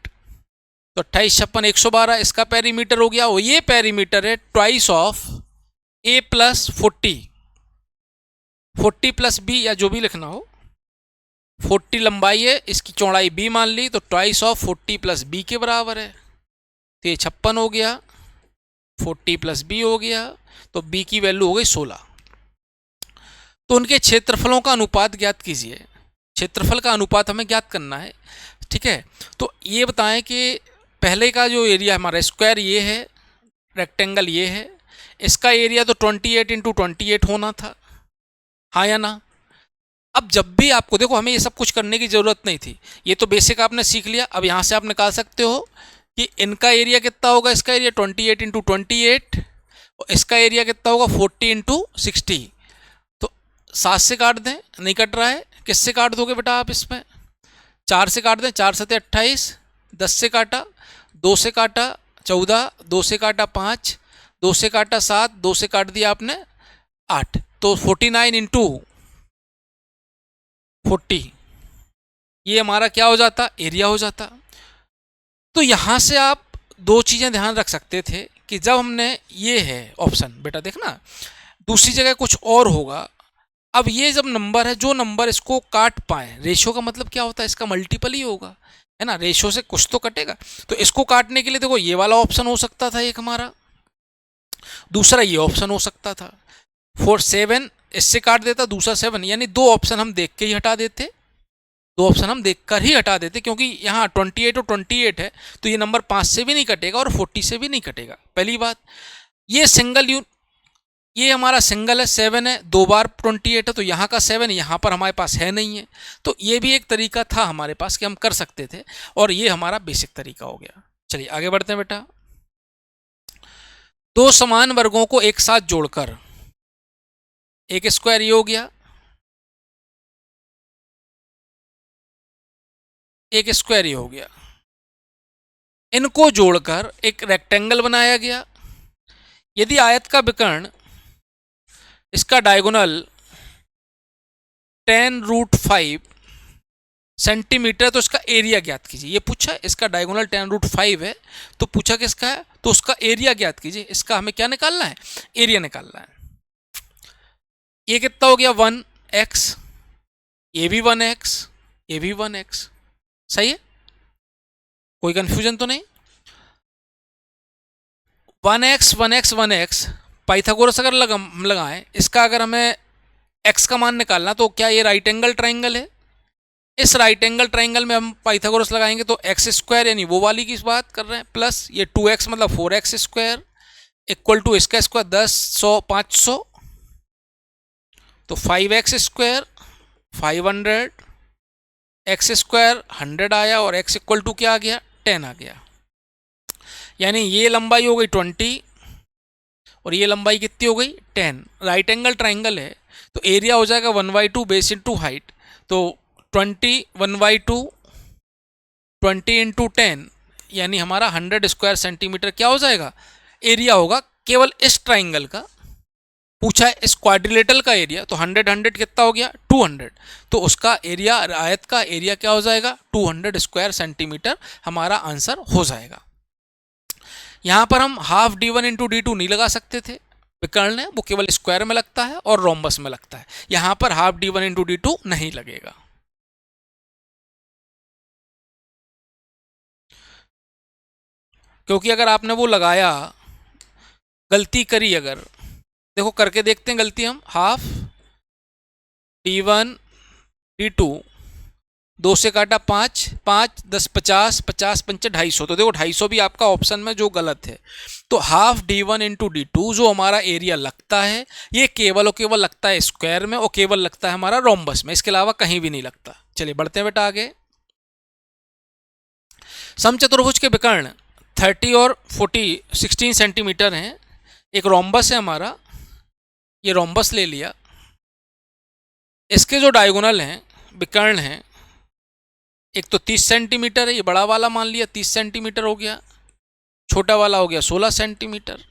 तो 28, 56, 112 इसका पेरीमीटर हो गया। और ये पेरीमीटर है twice of a plus 40 plus b, या जो भी लिखना हो। 40 लंबाई है, इसकी चौड़ाई b मान ली, तो ट्वाइस ऑफ 40 प्लस b के बराबर है। तो ये 56 हो गया, 40 प्लस b हो गया, तो b की वैल्यू हो गई 16। तो उनके क्षेत्रफलों का अनुपात ज्ञात कीजिए। क्षेत्रफल का अनुपात हमें ज्ञात करना है, ठीक है। तो ये बताएं कि पहले का जो एरिया हमारा स्क्वायर ये है, रेक्टेंगल ये है, इसका एरिया तो 28 इंटू 28 होना था, हाँ या ना। अब जब भी आपको देखो, हमें ये सब कुछ करने की ज़रूरत नहीं थी, ये तो बेसिक आपने सीख लिया। अब यहाँ से आप निकाल सकते हो कि इनका एरिया कितना होगा, इसका एरिया 28 इंटू 28 और इसका एरिया कितना होगा 40 इंटू 60। तो 7 से काट दें, नहीं कट रहा है, किससे काट दोगे बेटा आप इसमें, 4 से काट दें, 4 7 28, 10 से काटा, 2 से काटा 14, 2 से काटा 5, 2 से काटा 7, 2 से काट दिया आपने 8, तो 49 इंटू 40 ये हमारा क्या हो जाता, एरिया हो जाता। तो यहाँ से आप दो चीज़ें ध्यान रख सकते थे कि जब हमने ये है ऑप्शन, बेटा देखना दूसरी जगह कुछ और होगा। अब ये जब नंबर है, जो नंबर इसको काट पाए, रेशो का मतलब क्या होता है, इसका मल्टीपल ही होगा, है ना, रेशो से कुछ तो कटेगा। तो इसको काटने के लिए देखो ये वाला ऑप्शन हो सकता था एक हमारा, दूसरा ये ऑप्शन हो सकता था। 4 7 इससे काट देता, दूसरा 7, यानी दो ऑप्शन हम देख के ही हटा देते, दो ऑप्शन हम देखकर ही हटा देते, क्योंकि यहाँ 28 और 28 है, तो ये नंबर 5 से भी नहीं कटेगा और 40 से भी नहीं कटेगा। पहली बात, ये सिंगल ये हमारा सिंगल है, 7 है, 2 बार 28 है, तो यहाँ का 7 यहाँ पर हमारे पास है नहीं है। तो ये भी एक तरीका था हमारे पास कि हम कर सकते थे, और ये हमारा बेसिक तरीका हो गया। चलिए आगे बढ़ते हैं बेटा। दो समान वर्गों को एक साथ जोड़कर एक स्क्वायर ये हो गया, एक स्क्वायर ये हो गया, इनको जोड़कर एक रेक्टेंगल बनाया गया। यदि आयत का विकर्ण, इसका डायगोनल 10√5 सेंटीमीटर, तो इसका एरिया ज्ञात कीजिए। ये पूछा है, इसका डायगोनल 10√5 है, तो पूछा किसका है, तो उसका एरिया ज्ञात कीजिए। इसका हमें क्या निकालना है, एरिया निकालना है। ये कितना हो गया 1x, ये भी 1x, ये भी 1x, सही है, कोई कंफ्यूजन तो नहीं। 1x 1x 1x पाइथागोरस अगर लगाएं, इसका अगर हमें x का मान निकालना, तो क्या ये राइट एंगल ट्राइंगल है, इस राइट एंगल ट्राइंगल में हम पाइथागोरस लगाएंगे तो एक्स स्क्वायर यानी वो वाली की बात कर रहे हैं, प्लस ये 2x मतलब 4x स्क्वायर इक्वल टू इसका स्क्वायर 10 100 500, तो 5x स्क्वायर 500, एक्स स्क्वायर 100 आया और x इक्वल टू क्या आ गया 10 आ गया। यानी ये लंबाई हो गई 20 और ये लंबाई कितनी हो गई 10। राइट एंगल ट्राइंगल है तो एरिया हो जाएगा 1/2 बेस इंटू हाइट, तो 20 1/2 20 इंटू 10 यानी हमारा 100 स्क्वायर सेंटीमीटर क्या हो जाएगा, एरिया होगा केवल इस ट्राइंगल का। पूछा है इस क्वाड्रिलेटरल का एरिया, तो 100 100 कितना हो गया 200, तो उसका एरिया आयत का एरिया क्या हो जाएगा 200 स्क्वायर सेंटीमीटर, हमारा आंसर हो जाएगा। यहाँ पर हम हाफ d1 इंटू d2 नहीं लगा सकते थे, विकर्ण है वो केवल स्क्वायर में लगता है और रोम्बस में लगता है, यहाँ पर हाफ d1 इंटू d2 नहीं लगेगा। क्योंकि अगर आपने वो लगाया, गलती करी, अगर देखो करके देखते हैं गलती हम, हाफ d1 d2 2 से काटा 5 5 10 50 50 5 250, तो देखो 250 भी आपका ऑप्शन में जो गलत है। तो हाफ d1 इंटू d2 जो हमारा एरिया लगता है ये केवल और केवल लगता है स्क्वायर में और केवल लगता है हमारा रोम्बस में, इसके अलावा कहीं भी नहीं लगता। चलिए बढ़ते हैं बेटा आगे। समचतुर्भुज के विकर्ण 30 और 40 16 सेंटीमीटर हैं। एक रोम्बस है हमारा, ये रोम्बस ले लिया, इसके जो डायगोनल हैं विकर्ण हैं, एक तो 30 सेंटीमीटर है, ये बड़ा वाला मान लिया 30 सेंटीमीटर हो गया, छोटा वाला हो गया 16 सेंटीमीटर।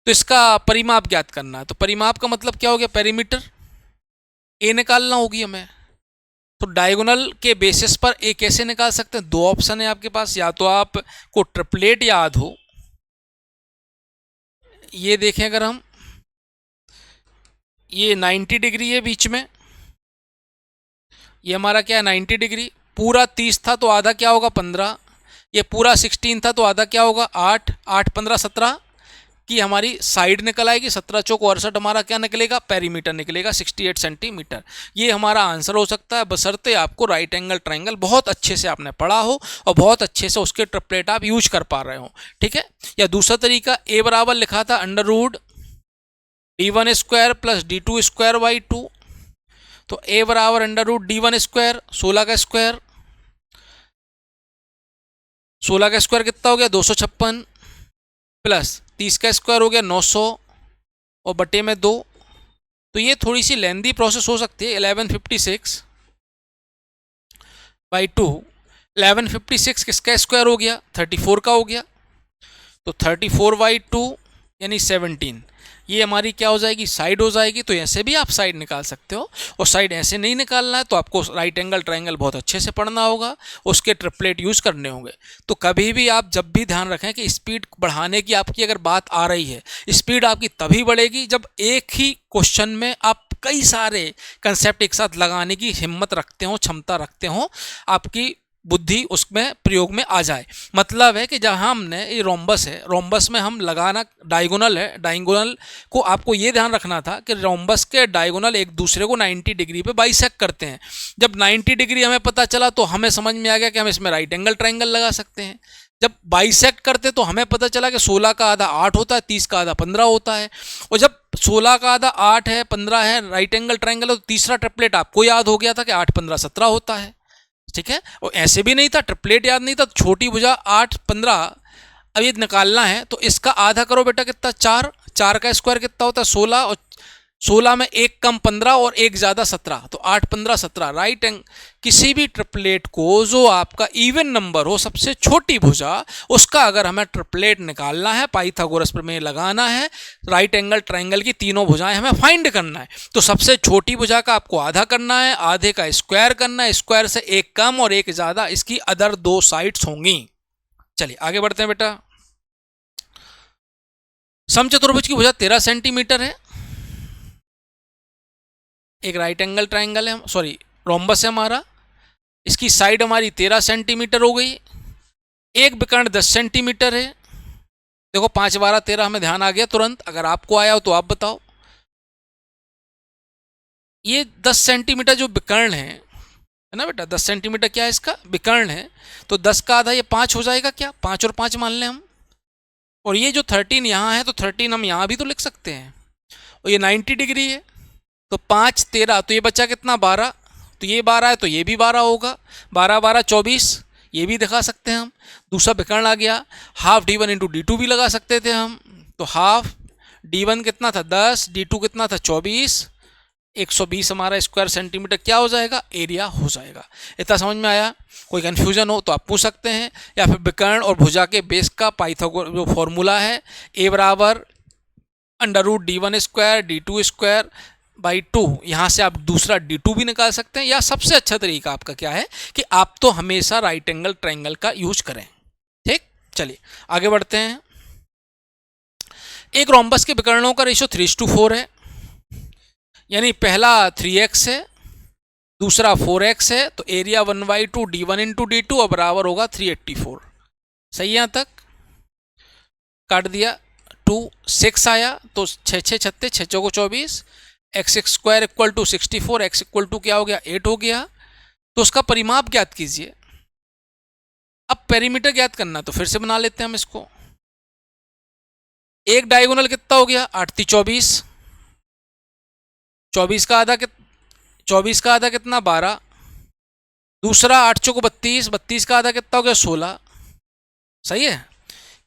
तो इसका परिमाप ज्ञात करना है, तो परिमाप का मतलब क्या हो गया पेरीमीटर, ए निकालना होगी हमें। तो डायगोनल के बेसिस पर ए कैसे निकाल सकते हैं, दो ऑप्शन है आपके पास, या तो आपको ट्रिपलेट याद हो, ये देखें अगर हम, ये 90 डिग्री है बीच में, ये हमारा क्या है 90 डिग्री, पूरा 30 था तो आधा क्या होगा 15, ये पूरा 16 था तो आधा क्या होगा 8 8 15 17 की हमारी साइड निकल आएगी, 17 चौक 68 हमारा क्या निकलेगा पेरीमीटर निकलेगा 68 सेंटीमीटर। ये हमारा आंसर हो सकता है, बशर्ते आपको राइट एंगल ट्राइंगल बहुत अच्छे से आपने पढ़ा हो और बहुत अच्छे से उसके ट्रिपलेट आप यूज कर पा रहे हो, ठीक है। या दूसरा तरीका ए बराबर लिखा था under root d1 square plus d2 square by 2, तो a बराबर अंडर रूट d1 स्क्वायर 16 का स्क्वायर, 16 का स्क्वायर कितना हो गया 256 प्लस 30 का स्क्वायर हो गया 900 और बटे में 2, तो ये थोड़ी सी लेंदी प्रोसेस हो सकती है। 1156 बाई 2, 1156 किसका स्क्वायर हो गया 34 का हो गया, तो 34 बाई 2 यानी 17, ये हमारी क्या हो जाएगी साइड हो जाएगी। तो ऐसे भी आप साइड निकाल सकते हो, और साइड ऐसे नहीं निकालना है तो आपको राइट एंगल ट्राइंगल बहुत अच्छे से पढ़ना होगा, उसके ट्रिपलेट यूज़ करने होंगे। तो कभी भी आप जब भी ध्यान रखें कि स्पीड बढ़ाने की आपकी अगर बात आ रही है, स्पीड आपकी तभी बढ़ेगी जब एक ही क्वेश्चन में आप कई सारे कंसेप्ट एक साथ लगाने की हिम्मत रखते हो, क्षमता रखते हो, आपकी बुद्धि उसमें प्रयोग में आ जाए। मतलब है कि जहाँ हमने ये रोम्बस है, रोम्बस में हम लगाना डायगोनल है, डायगोनल को आपको ये ध्यान रखना था कि रोम्बस के डायगोनल एक दूसरे को 90 डिग्री पे बाइसेक्ट करते हैं। जब 90 डिग्री हमें पता चला तो हमें समझ में आ गया कि हम इसमें राइट एंगल ट्राइंगल लगा सकते हैं। जब बाइसेक्ट करते तो हमें पता चला कि 16 का आधा 8 होता है, 30 का आधा 15 होता है, और जब 16 का आधा 8 है 15 है राइट एंगल ट्राइंगल है, तो तीसरा ट्रिपलेट आपको याद हो गया था कि 8 15 17 होता है, ठीक है। और ऐसे भी नहीं था, ट्रिपलेट याद नहीं था, छोटी भुजा 8 15, अब ये निकालना है तो इसका आधा करो बेटा कितना 4, 4 का स्क्वायर कितना होता है 16, और 16 में एक कम 15 और एक ज़्यादा 17, तो 8 15 17 राइट एंग किसी भी ट्रिपलेट को जो आपका इवन नंबर हो, सबसे छोटी भुजा, उसका अगर हमें ट्रिपलेट निकालना है, पाइथागोरस प्रमेय लगाना है, राइट एंगल ट्राइंगल की तीनों भुजाएं हमें फाइंड करना है, तो सबसे छोटी भुजा का आपको आधा करना है, आधे का स्क्वायर करना है, स्क्वायर से एक कम और एक ज़्यादा इसकी अदर दो साइड्स होंगी। चलिए आगे बढ़ते हैं बेटा। समचतुर्भुज की भुजा 13 सेंटीमीटर है, एक राइट एंगल ट्राइंगल है, सॉरी रोम्बस है हमारा, इसकी साइड हमारी 13 सेंटीमीटर हो गई, एक विकर्ण 10 सेंटीमीटर है। देखो 5 12 13 हमें ध्यान आ गया तुरंत, अगर आपको आया हो तो आप बताओ। ये 10 सेंटीमीटर जो विकर्ण है ना बेटा, 10 सेंटीमीटर क्या है इसका विकर्ण है, तो 10 का आधा ये 5 हो जाएगा क्या, 5 और 5 मान लें हम, और ये जो 13 यहाँ है तो 13 हम यहाँ भी तो लिख सकते हैं, और ये 90 डिग्री है, तो 5 13, तो ये बच्चा कितना 12, तो ये 12 है तो ये भी 12 होगा, 12 12 24, ये भी दिखा सकते हैं हम। दूसरा विकर्ण आ गया, हाफ D1 इंटू D2 भी लगा सकते थे हम, तो हाफ D1 कितना था 10, D2 कितना था 24, 120 हमारा स्क्वायर सेंटीमीटर क्या हो जाएगा, एरिया हो जाएगा। इतना समझ में आया? कोई कन्फ्यूजन हो तो आप पूछ सकते हैं, या फिर विकर्ण और भुजा के बेस का पाइथागोरस जो फॉर्मूला है, A बराबर √D1 square D2 square by 2, यहाँ से आप दूसरा D2 भी निकाल सकते हैं, या सबसे अच्छा तरीका आपका क्या है कि आप तो हमेशा राइट एंगल ट्राइंगल का यूज करें। ठीक, चलिए आगे बढ़ते हैं। एक रोम्बस के विकर्णों का रेशियो 3:4 है, यानी पहला 3x है, दूसरा 4x है, तो एरिया 1/2 D1 इंटू D2 और बराबर होगा 384। सही है? यहाँ तक काट दिया, 2 6 आया तो 6 6 36 6 चौको 24, x square equal to 64, x equal to क्या हो गया 8 हो गया, तो उसका परिमाप ज्ञात कीजिए। अब पेरीमीटर ज्ञात करना, तो फिर से बना लेते हैं हम इसको। एक डायगोनल कितना हो गया 8 3 24, 24 का आधा 24 का आधा कितना 12, दूसरा 8 चौको 32, 32 का आधा कितना हो गया 16। सही है?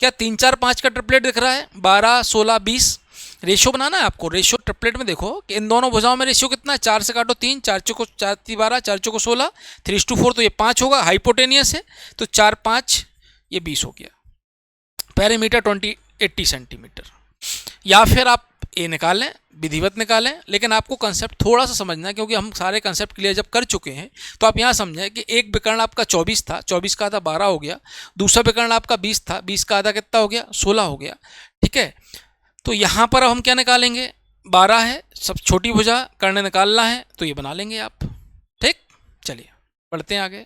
क्या 3 4 5 का ट्रिपलेट दिख रहा है, 12 16 20। रेशियो बनाना है आपको, रेशियो ट्रिपलेट में देखो कि इन दोनों भुजाओं में रेशियो कितना है, 4 से काटो 3, 4 चौको 4 12, 4 चौको 16, 3:4 तो ये 5 होगा, हाइपोटेनियस है तो 4 5 ये 20 हो गया। पेरीमीटर 80 सेंटीमीटर, या फिर आप ये निकालें, विधिवत निकालें, लेकिन आपको कंसेप्ट थोड़ा सा समझना है, क्योंकि हम सारे कंसेप्ट क्लियर जब कर चुके हैं, तो आप यहाँ समझें कि एक विकर्ण आपका 24 था, 24 का आधा 12 हो गया, दूसरा विकर्ण आपका 20 था, 20 का आधा कितना हो गया 16 हो गया। ठीक है, तो यहाँ पर अब हम क्या निकालेंगे, 12 है, सब छोटी भुजा कर्ण निकालना है, तो ये बना लेंगे आप। ठीक, चलिए पढ़ते हैं आगे।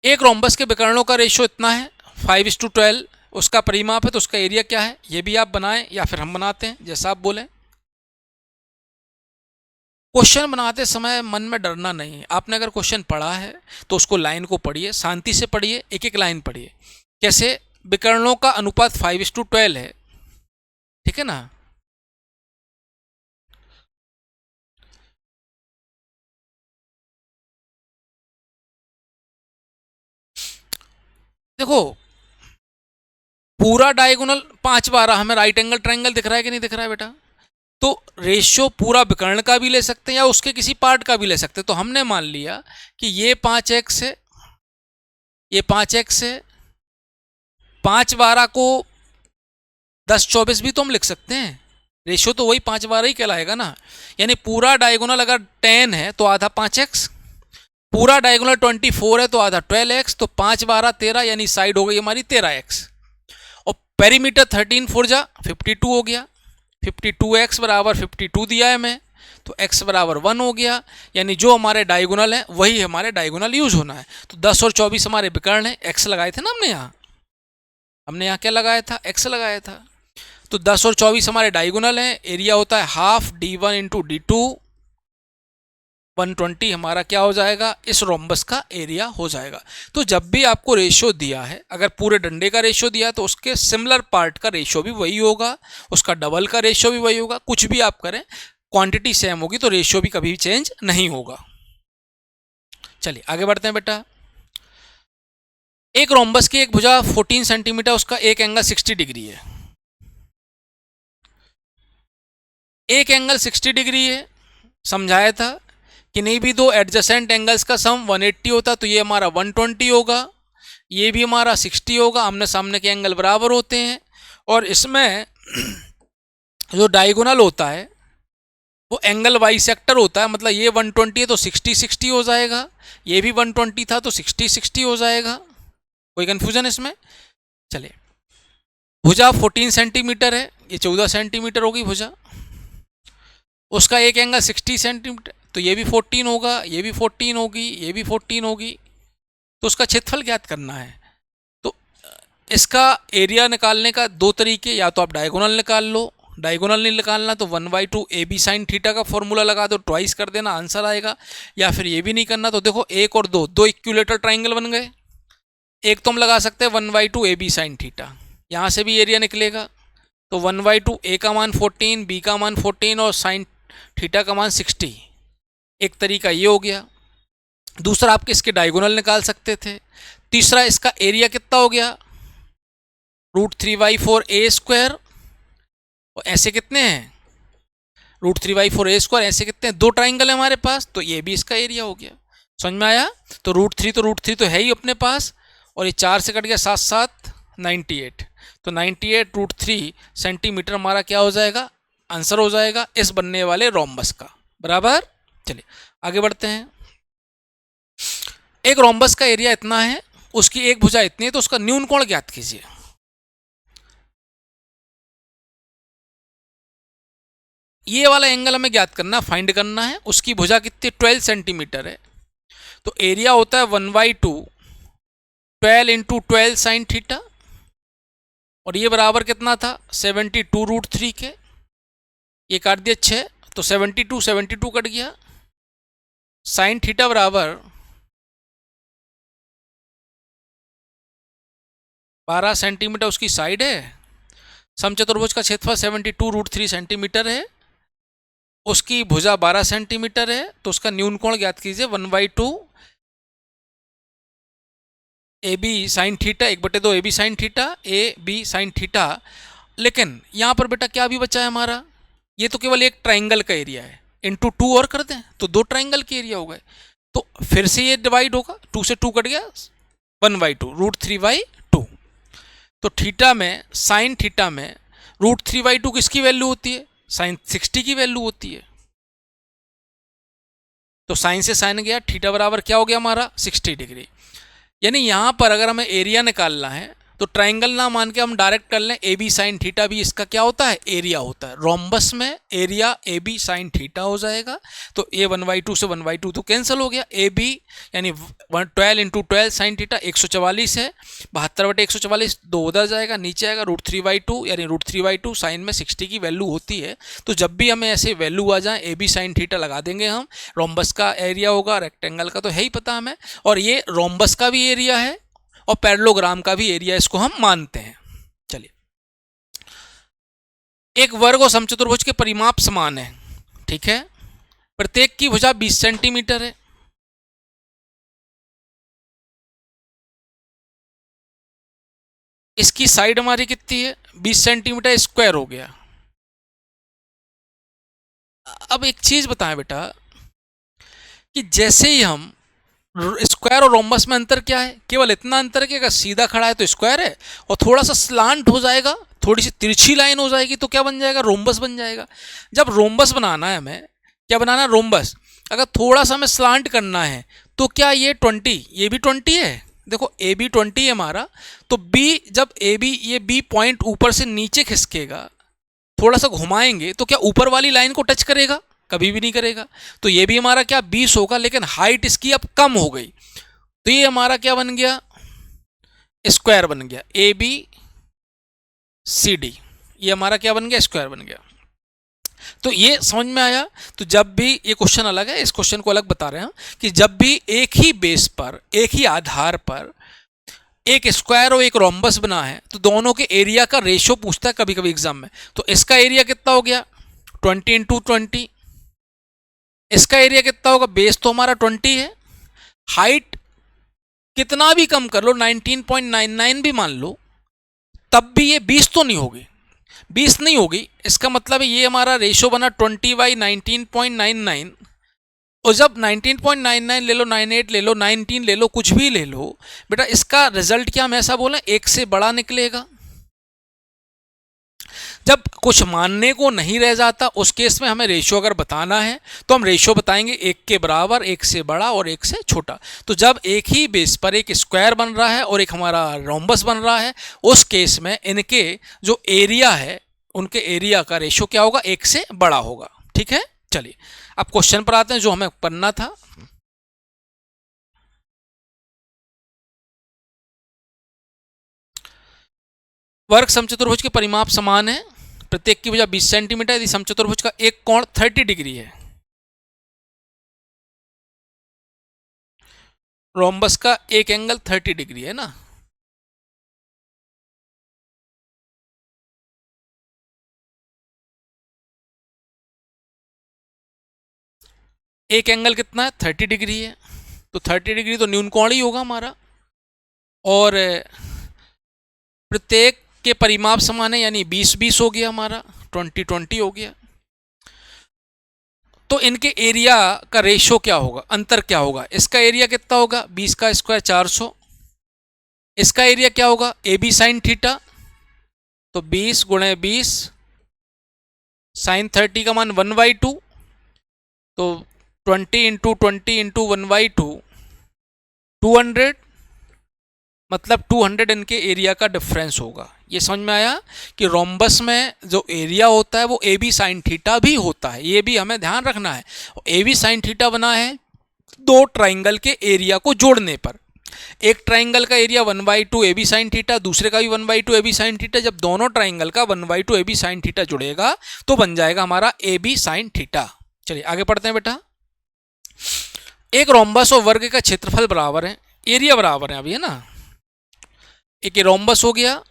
एक रोम्बस के विकर्णों का रेशियो इतना है 5:12, उसका परिमाप है, तो उसका एरिया क्या है, ये भी आप बनाएं या फिर हम बनाते हैं, जैसा आप बोलें। क्वेश्चन बनाते समय मन में डरना नहीं है। आपने अगर क्वेश्चन पढ़ा है तो उसको लाइन को पढ़िए, शांति से पढ़िए, एक एक लाइन पढ़िए। कैसे, विकर्णों का अनुपात 5:12 है, ठीक है ना। देखो पूरा डायगोनल 5 12 हमें राइट एंगल ट्रायंगल दिख रहा है कि नहीं दिख रहा है बेटा, तो रेशियो पूरा विकर्ण का भी ले सकते हैं या उसके किसी पार्ट का भी ले सकते हैं। तो हमने मान लिया कि ये 5x है, ये 5x है, 5 12 को 10 24 भी तो हम लिख सकते हैं, रेशियो तो वही 5 12 ही कहलाएगा ना। यानी पूरा डायगोनल अगर 10 है तो आधा 5x, पूरा डायगोनल 24 है तो आधा 12x, तो 5 12 13, यानी साइड हो गई हमारी 13x, और पेरीमीटर 13 4 जा 52 हो गया, 52x बराबर 52 दिया है हमें, तो x बराबर 1 हो गया। यानी जो हमारे डायगोनल है वही हमारे डायगोनल यूज होना है। तो 10 और 24 हमारे विकर्ण है, x लगाए थे ना हमने यहाँ क्या लगाया था, x लगाया था। तो 10 और 24 हमारे डायगोनल हैं, एरिया होता है हाफ D1 इंटू D2, 120 हमारा क्या हो जाएगा, इस रोम्बस का एरिया हो जाएगा। तो जब भी आपको रेशियो दिया है, अगर पूरे डंडे का रेशियो दिया है तो उसके सिमिलर पार्ट का रेशियो भी वही होगा, उसका डबल का रेशियो भी वही होगा। कुछ भी आप करें, क्वांटिटी सेम होगी तो रेशियो भी कभी चेंज नहीं होगा। चलिए आगे बढ़ते हैं बेटा। एक रोम्बस की एक भुजा 14 सेंटीमीटर, उसका एक एंगल 60 डिग्री है। एक एंगल 60 डिग्री है, समझाया था कि नहीं भी दो एडजेसेंट एंगल्स का सम 180 होता, तो ये हमारा 120 होगा, ये भी हमारा 60 होगा, आमने सामने के एंगल बराबर होते हैं। और इसमें जो डायगोनल होता है वो एंगल बाइसेक्टर होता है, मतलब ये 120 है तो 60 60 हो जाएगा, ये भी 120 था तो 60 60 हो जाएगा। कोई कंफ्यूजन इसमें? चलिए, भुजा 14 सेंटीमीटर है, ये 14 सेंटीमीटर होगी भुजा, उसका एक एंगल 60 सेंटीमीटर, तो ये भी 14 होगा, ये भी 14 होगी, ये भी 14 होगी, तो उसका क्षेत्रफल ज्ञात करना है। तो इसका एरिया निकालने का दो तरीके, या तो आप डायगोनल निकाल लो, डायगोनल नहीं निकालना तो 1/2 AB साइन थीटा का फॉर्मूला लगा दो, ट्वाइस कर देना, आंसर आएगा। या फिर ये भी नहीं करना तो देखो, एक और दो इक्विलेटरल ट्राइंगल बन गए। एक तो हम लगा सकते हैं 1/2 AB साइन थीटा, यहाँ से भी एरिया निकलेगा, तो 1/2 A का मान 14, B का मान 14 और साइन थीटा का मान 60। एक तरीका ये हो गया। दूसरा आप इसके डायगोनल निकाल सकते थे। तीसरा, इसका एरिया कितना हो गया, √3/4A², और ऐसे कितने हैं, √3/4A², ऐसे कितने हैं, दो ट्राइंगल है हमारे पास, तो ये भी इसका एरिया हो गया। समझ में आया? तो √3 तो है ही अपने पास, और ये 4 से कट गया, 7 7 98, तो 98 √3 सेंटीमीटर हमारा क्या हो जाएगा, आंसर हो जाएगा इस बनने वाले रोम्बस का। बराबर। चलिए आगे बढ़ते हैं। एक रोम्बस का एरिया इतना है, उसकी एक भुजा इतनी है, तो उसका न्यून कोण ज्ञात कीजिए। ये वाला एंगल हमें ज्ञात करना, फाइंड करना है। उसकी भुजा कितनी, 12 सेंटीमीटर है, तो एरिया होता है 1/2 12 × 12 साइन थीटा, और ये बराबर कितना था, 72 √3 के। ये काट दिया 6, तो 72 कट गया। साइन थीटा बराबर 12 सेंटीमीटर उसकी साइड है। समचतुर्भुज का क्षेत्रफल 72 √3 सेंटीमीटर है, उसकी भुजा 12 सेंटीमीटर है, तो उसका न्यून कोण ज्ञात कीजिए, 1/2 AB sine theta, 1/2 AB sine theta, AB sine theta. लेकिन यहाँ पर बेटा क्या भी बचा है हमारा, ये तो केवल एक ट्राइंगल का एरिया है, इंटू 2 और कर दें तो दो ट्राइंगल के एरिया हो गए, तो फिर से ये डिवाइड होगा, 2 से 2 कट गया, 1/2 √3/2। तो थीटा में, साइन थीटा में √3/2 किसकी वैल्यू होती है, साइन 60 की वैल्यू होती है। तो साइन से साइन गया, थीटा बराबर क्या हो गया हमारा, 60 डिग्री। यानी यहाँ पर अगर हमें एरिया निकालना है तो ट्राइंगल ना मान के हम डायरेक्ट कर लें, AB साइन थीटा भी इसका क्या होता है, एरिया होता है। रोम्बस में एरिया AB साइन थीटा हो जाएगा, तो ये 1/2 से 1/2 तो कैंसिल हो गया। AB यानी 12 × 12 साइन थीटा 144 है, 72/144 दो उधर जाएगा, नीचे आएगा √3/2, यानी √3/2 साइन में 60 की वैल्यू होती है। तो जब भी हमें ऐसे वैल्यू आ जाए, AB साइन थीटा लगा देंगे हम। रोम्बस का एरिया होगा, रेक्टेंगल का तो है ही पता हमें, और ये रोम्बस का भी एरिया है और पैरेललोग्राम का भी एरिया, इसको हम मानते हैं। चलिए, एक वर्ग और समचतुर्भुज के परिमाप समान है, ठीक है। प्रत्येक की भुजा 20 सेंटीमीटर है। इसकी साइड हमारी कितनी है, 20 सेंटीमीटर स्क्वायर हो गया। अब एक चीज बताएं बेटा, कि जैसे ही हम स्क्वायर और रोम्बस में अंतर क्या है, केवल इतना अंतर है कि अगर सीधा खड़ा है तो स्क्वायर है, और थोड़ा सा स्लांट हो जाएगा, थोड़ी सी तिरछी लाइन हो जाएगी तो क्या बन जाएगा, रोम्बस बन जाएगा। जब रोम्बस बनाना है हमें, क्या बनाना है, रोम्बस, अगर थोड़ा सा हमें स्लांट करना है तो क्या ये 20, ये भी 20 है, देखो ए बी 20 है हमारा, तो बी, जब ए बी, ये बी पॉइंट ऊपर से नीचे खिसकेगा, थोड़ा सा घुमाएंगे तो क्या ऊपर वाली लाइन को टच करेगा, कभी भी नहीं करेगा। तो ये भी हमारा क्या 20 होगा, लेकिन हाइट इसकी अब कम हो गई, तो ये हमारा क्या बन गया, स्क्वायर बन गया, ABCD, ये हमारा क्या बन गया, स्क्वायर बन गया। तो ये समझ में आया। तो जब भी, ये क्वेश्चन अलग है, इस क्वेश्चन को अलग बता रहे हैं कि जब भी एक ही बेस पर, एक ही आधार पर एक स्क्वायर और एक रोम्बस बना है, तो दोनों के एरिया का रेशियो पूछता है कभी कभी एग्जाम में। तो इसका एरिया कितना हो गया, 20 × 20। इसका एरिया कितना होगा, बेस तो हमारा 20 है, हाइट कितना भी कम कर लो, 19.99 भी मान लो, तब भी ये 20 तो नहीं होगी। 20 नहीं होगी, इसका मतलब है ये हमारा रेशो बना 20/19.99। और जब 19.99 ले लो, 98 ले लो, 19 ले लो, कुछ भी ले लो बेटा, इसका रिजल्ट क्या हम ऐसा बोलें, एक से बड़ा निकलेगा। जब कुछ मानने को नहीं रह जाता उस केस में हमें रेशियो अगर बताना है तो हम रेशियो बताएंगे एक के बराबर, एक से बड़ा और एक से छोटा। तो जब एक ही बेस पर एक स्क्वायर बन रहा है और एक हमारा रोम्बस बन रहा है, उस केस में इनके जो एरिया है उनके एरिया का रेशियो क्या होगा, एक से बड़ा होगा। ठीक है, चलिए अब क्वेश्चन पर आते हैं जो हमें पढ़ना था। वर्ग समचतुर्भुज के परिमाप समान है, प्रत्येक की भुजा 20 सेंटीमीटर, यदि समचतुर्भुज का एक कोण 30 डिग्री है, रोम्बस का एक एंगल 30 डिग्री है ना, एक एंगल कितना है 30 डिग्री है, तो 30 डिग्री तो न्यून कोण ही होगा हमारा, और प्रत्येक के परिमाप समान है यानी 20-20 हो गया हमारा, 20-20 हो गया। तो इनके एरिया का रेशो क्या होगा, अंतर क्या होगा, इसका एरिया कितना होगा 20 का स्क्वायर 400, इसका एरिया क्या होगा ए बी साइन थीटा, तो 20 गुणे 20 साइन 30 का मान 1/2, तो 20 इंटू 20 इंटू 1/2 200, मतलब 200 इनके एरिया का डिफरेंस होगा। ये समझ में आया कि रोम्बस में जो एरिया होता है वो ए बी साइन थीटा भी होता है, ये भी हमें ध्यान रखना है। ए बी साइन थीटा बना है दो ट्राइंगल के एरिया को जोड़ने पर। एक ट्राइंगल का area 1/2 A B sine theta, दूसरे का भी 1/2 ए बी साइन थीटा। जब दोनों ट्राइंगल का 1/2 ए बी साइन थीटा जुड़ेगा तो बन जाएगा हमारा ए बी साइन थीटा। चलिए आगे पढ़ते हैं बेटा। एक रोम्बस और वर्ग का क्षेत्रफल बराबर है, एरिया बराबर है, अभी है ना। एक रोम्बस हो गया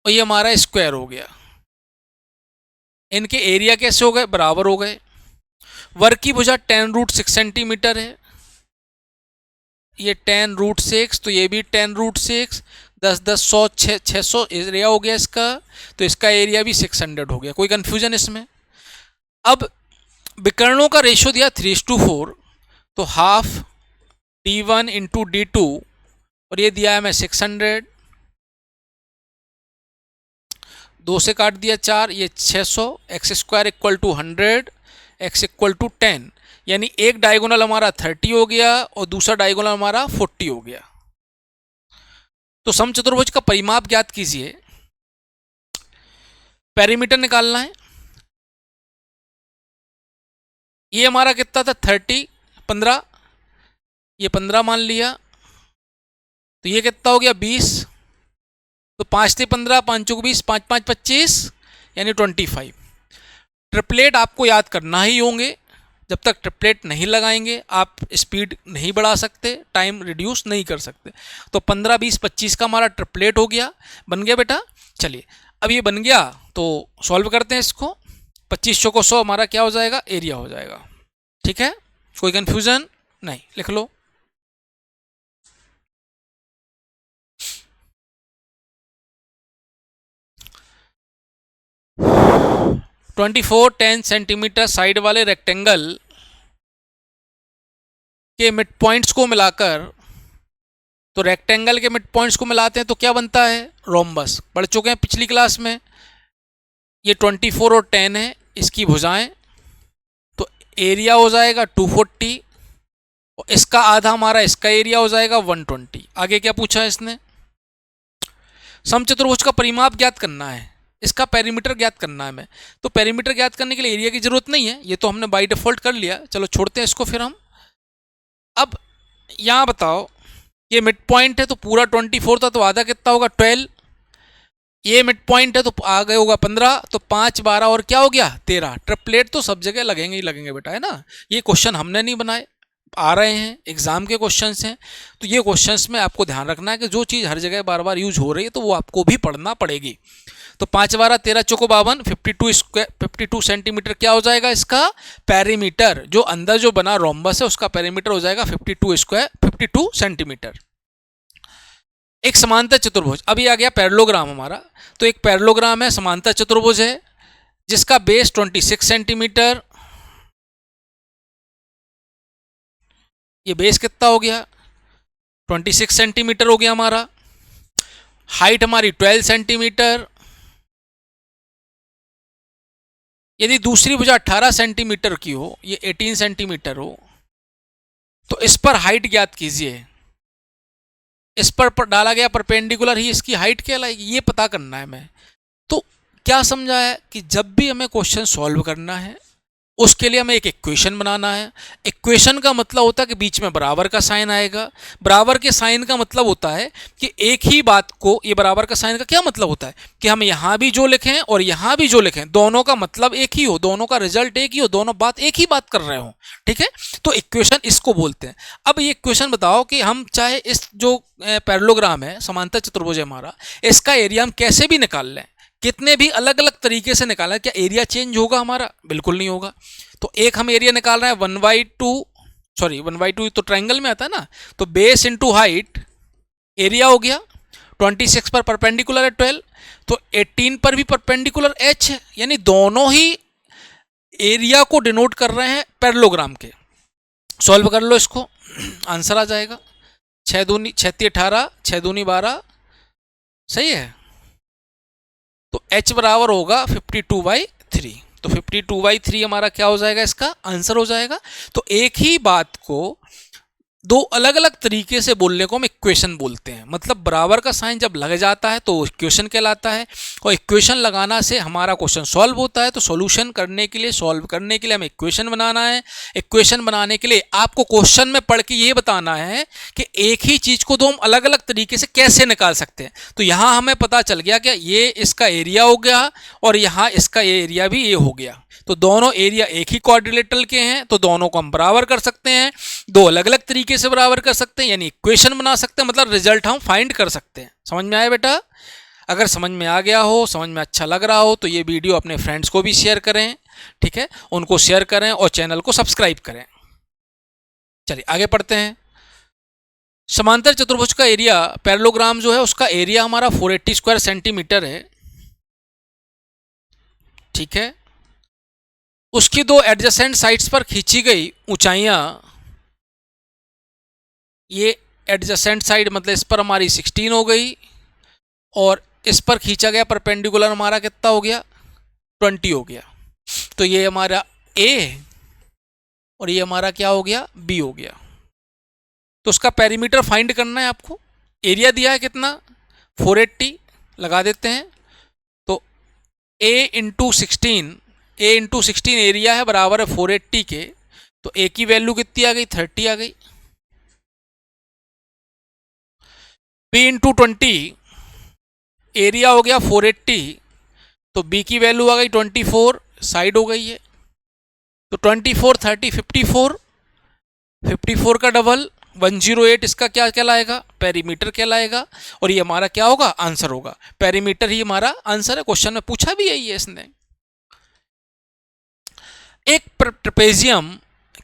और ये हमारा स्क्वायर हो गया, इनके एरिया कैसे हो गए, बराबर हो गए। वर्ग की भुजा 10√6 सेंटीमीटर है, ये 10√6, तो ये भी 10√6, 10 10 100 600 एरिया हो गया इसका, तो इसका एरिया भी 600 हो गया। कोई कंफ्यूजन इसमें। अब विकर्णों का रेशियो दिया 3:4, तो हाफ d1 इंटू d2, और ये दिया है मैं 600, 2 से काट दिया 4, ये 600, x square equal to 100, x equal to 10, यानी एक डायगोनल हमारा 30 हो गया और दूसरा डायगोनल हमारा 40 हो गया। तो समचतुर्भुज का परिमाप ज्ञात कीजिए, पेरीमीटर निकालना है। ये हमारा कितना था 30, 15, ये 15 मान लिया, तो ये कितना हो गया 20, तो 5 से 15, 5 को 20, 5 5 25, यानी 25। ट्रिपलेट आपको याद करना ही होंगे, जब तक ट्रिपलेट नहीं लगाएंगे आप स्पीड नहीं बढ़ा सकते, टाइम रिड्यूस नहीं कर सकते। तो 15 20 25 का हमारा ट्रिपलेट हो गया, बन गया बेटा। चलिए अब ये बन गया तो सॉल्व करते हैं इसको। 25 चौको 100 हमारा क्या हो जाएगा, एरिया हो जाएगा। ठीक है, कोई कंफ्यूजन नहीं, लिख लो। ट्वेंटी 10 सेंटीमीटर साइड वाले रेक्टेंगल के मिड पॉइंट्स को मिलाकर, तो रेक्टेंगल के मिड पॉइंट्स को मिलाते हैं तो क्या बनता है, रोम्बस। पढ़ चुके हैं पिछली क्लास में। ये 24 और 10 है, इसकी भुजाएं, तो एरिया हो जाएगा 240, और इसका आधा हमारा इसका एरिया हो जाएगा 120। आगे क्या पूछा है इसने, समचतुर्भुज का परिमाप ज्ञात करना है, इसका पेरीमीटर ज्ञात करना है हमें। तो पेरीमीटर ज्ञात करने के लिए एरिया की जरूरत नहीं है, ये तो हमने बाय डिफॉल्ट कर लिया। चलो छोड़ते हैं इसको फिर हम। अब यहाँ बताओ, ये मिड पॉइंट है तो पूरा 24 था, तो आधा कितना होगा 12। ये मिड पॉइंट है तो आगे होगा 15, तो 5 12 और क्या हो गया 13। ट्रिपलेट तो सब जगह लगेंगे ही लगेंगे बेटा, है ना। ये क्वेश्चन हमने नहीं बनाए, आ रहे हैं एग्जाम के क्वेश्चंस हैं। तो ये क्वेश्चंस में आपको ध्यान रखना है कि जो चीज़ हर जगह बार बार यूज हो रही है तो वो आपको भी पढ़ना पड़ेगी। तो 5 12 13 चौको 52, 52 सेंटीमीटर क्या हो जाएगा इसका पेरीमीटर। जो अंदर जो बना रोम्बस है उसका पेरीमीटर हो जाएगा 52 सेंटीमीटर। एक समांतर चतुर्भुज, अभी आ गया पैरेललोग्राम हमारा। तो एक पैरेललोग्राम है, समांतर चतुर्भुज है, जिसका बेस 26 सेंटीमीटर, ये बेस कितना हो गया 26 सेंटीमीटर हो गया हमारा। हाइट हमारी 12 सेंटीमीटर। यदि दूसरी भुजा 18 सेंटीमीटर की हो, ये 18 सेंटीमीटर हो, तो इस पर हाइट ज्ञात कीजिए। इस पर डाला गया परपेंडिकुलर ही इसकी हाइट कहलाएगी, ये पता करना है हमें। तो क्या समझा है कि जब भी हमें क्वेश्चन सॉल्व करना है उसके लिए हमें एक इक्वेशन बनाना है। इक्वेशन का मतलब होता है कि बीच में बराबर का साइन आएगा। बराबर के साइन का मतलब होता है कि एक ही बात को, ये बराबर का साइन का क्या मतलब होता है कि हम यहाँ भी जो लिखें और यहाँ भी जो लिखें दोनों का मतलब एक ही हो, दोनों का रिजल्ट एक ही हो, दोनों बात एक ही बात कर रहे हो। ठीक है, तो इक्वेशन इसको बोलते हैं। अब ये इक्वेशन बताओ कि हम चाहे इस जो पैरेललोग्राम है, समांतर चतुर्भुज है हमारा, इसका एरिया हम कैसे भी निकाल लें, कितने भी अलग अलग तरीके से निकालना, क्या एरिया चेंज होगा हमारा? बिल्कुल नहीं होगा। तो एक हम एरिया निकाल रहे हैं 1/2 तो ट्रायंगल में आता है ना, तो बेस इंटू हाइट एरिया हो गया। 26 पर परपेंडिकुलर है 12, तो 18 पर भी परपेंडिकुलर h है, यानी दोनों ही एरिया को डिनोट कर रहे हैं पैरेललोग्राम के। सॉल्व कर लो इसको, आंसर आ जाएगा 6 दूनी 6 18, 6 दूनी 12, सही है। तो h बराबर होगा 52/3, तो 52/3 हमारा क्या हो जाएगा, इसका आंसर हो जाएगा। तो एक ही बात को दो अलग अलग तरीके से बोलने को हम इक्वेशन बोलते हैं। मतलब बराबर का साइन जब लग जाता है तो इक्वेशन कहलाता है, और इक्वेशन लगाना से हमारा क्वेश्चन सॉल्व होता है। तो सॉल्यूशन करने के लिए, सॉल्व करने के लिए हमें इक्वेशन बनाना है। इक्वेशन बनाने के लिए आपको क्वेश्चन में पढ़ के ये बताना है कि एक ही चीज को दो हम अलग अलग तरीके से कैसे निकाल सकते हैं। तो यहाँ हमें पता चल गया कि ये इसका एरिया हो गया और यहाँ इसका एरिया भी ये हो गया। तो दोनों एरिया एक ही क्वाड्रिलेटरल के हैं, तो दोनों को हम बराबर कर सकते हैं, दो अलग अलग तरीके से बराबर कर सकते हैं, यानी इक्वेशन बना सकते हैं, मतलब रिजल्ट हम फाइंड कर सकते हैं। समझ में आया बेटा? अगर समझ में आ गया हो, समझ में अच्छा लग रहा हो, तो ये वीडियो अपने फ्रेंड्स को भी शेयर करें। ठीक है, उनको शेयर करें और चैनल को सब्सक्राइब करें। चलिए आगे पढ़ते हैं। समांतर चतुर्भुज का एरिया, पैरेललोग्राम जो है उसका एरिया हमारा 480 स्क्वायर सेंटीमीटर है। ठीक है, उसकी दो एडजेसेंट साइड्स पर खींची गई ऊंचाइयां, ये एडजेसेंट साइड मतलब इस पर हमारी 16 हो गई, और इस पर खींचा गया परपेंडिकुलर हमारा कितना हो गया 20 हो गया। तो ये हमारा A और ये हमारा क्या हो गया B हो गया। तो उसका पेरीमीटर फाइंड करना है आपको। एरिया दिया है कितना 480, लगा देते हैं। तो A इंटू 16 एरिया है बराबर है 480 के, तो A की वैल्यू कितनी आ गई 30 आ गई। B इंटू 20 एरिया हो गया 480, तो B की वैल्यू आ गई 24, साइड हो गई है। तो 24 30 54 का डबल 108, इसका क्या कहलाएगा पेरीमीटर कहलाएगा, और ये हमारा क्या होगा आंसर होगा। पेरीमीटर ही हमारा आंसर है, क्वेश्चन में पूछा भी यही है इसने। एक ट्रेपेजियम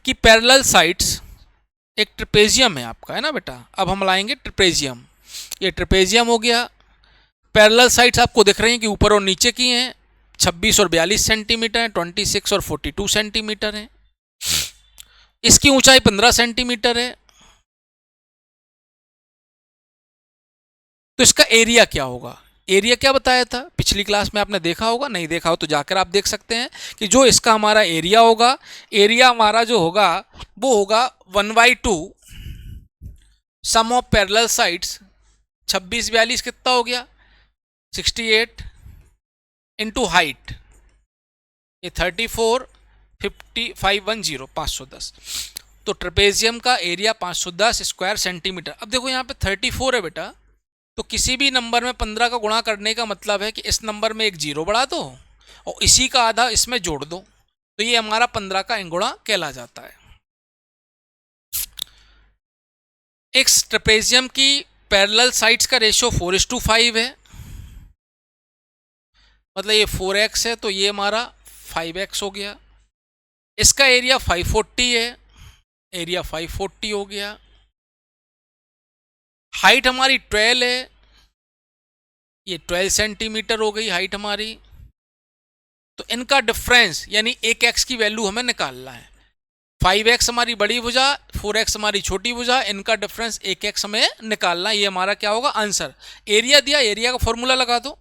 की पैरेलल साइड्स, एक ट्रेपेजियम है आपका, है ना बेटा। अब हम लाएंगे ट्रेपेजियम, ये ट्रेपेजियम हो गया। पैरेलल साइड्स आपको दिख रही हैं कि ऊपर और नीचे की हैं, 26 और 42 सेंटीमीटर है, 26 और 42 सेंटीमीटर है। इसकी ऊंचाई 15 सेंटीमीटर है। तो इसका एरिया क्या होगा? एरिया क्या बताया था पिछली क्लास में, आपने देखा होगा, नहीं देखा हो तो जाकर आप देख सकते हैं कि जो इसका हमारा एरिया होगा, एरिया हमारा जो होगा वो होगा 1/2 सम ऑफ पैरेलल साइड्स, 26 42 कितना हो गया 68 इंटू हाइट, ये 34 50 510 510। तो ट्रेपेजियम का एरिया 510 स्क्वायर सेंटीमीटर। अब देखो यहाँ पे 34 है बेटा, तो किसी भी नंबर में 15 का गुणा करने का मतलब है कि इस नंबर में एक जीरो बढ़ा दो और इसी का आधा इसमें जोड़ दो, तो ये हमारा 15 का गुणा कहला जाता है। एक ट्रेपेजियम की पैरेलल साइड्स का रेशियो 4:5 है, मतलब ये 4x है तो ये हमारा 5x हो गया। इसका एरिया 540 है, एरिया 540 हो गया। हाइट हमारी 12 है, ये 12 सेंटीमीटर हो गई हाइट हमारी। तो इनका डिफरेंस यानी एक एक्स की वैल्यू हमें निकालना है। 5x हमारी बड़ी भुजा, 4x हमारी छोटी भुजा, इनका डिफरेंस 1x हमें निकालना है। ये हमारा क्या होगा आंसर। एरिया दिया, एरिया का फॉर्मूला लगा दो,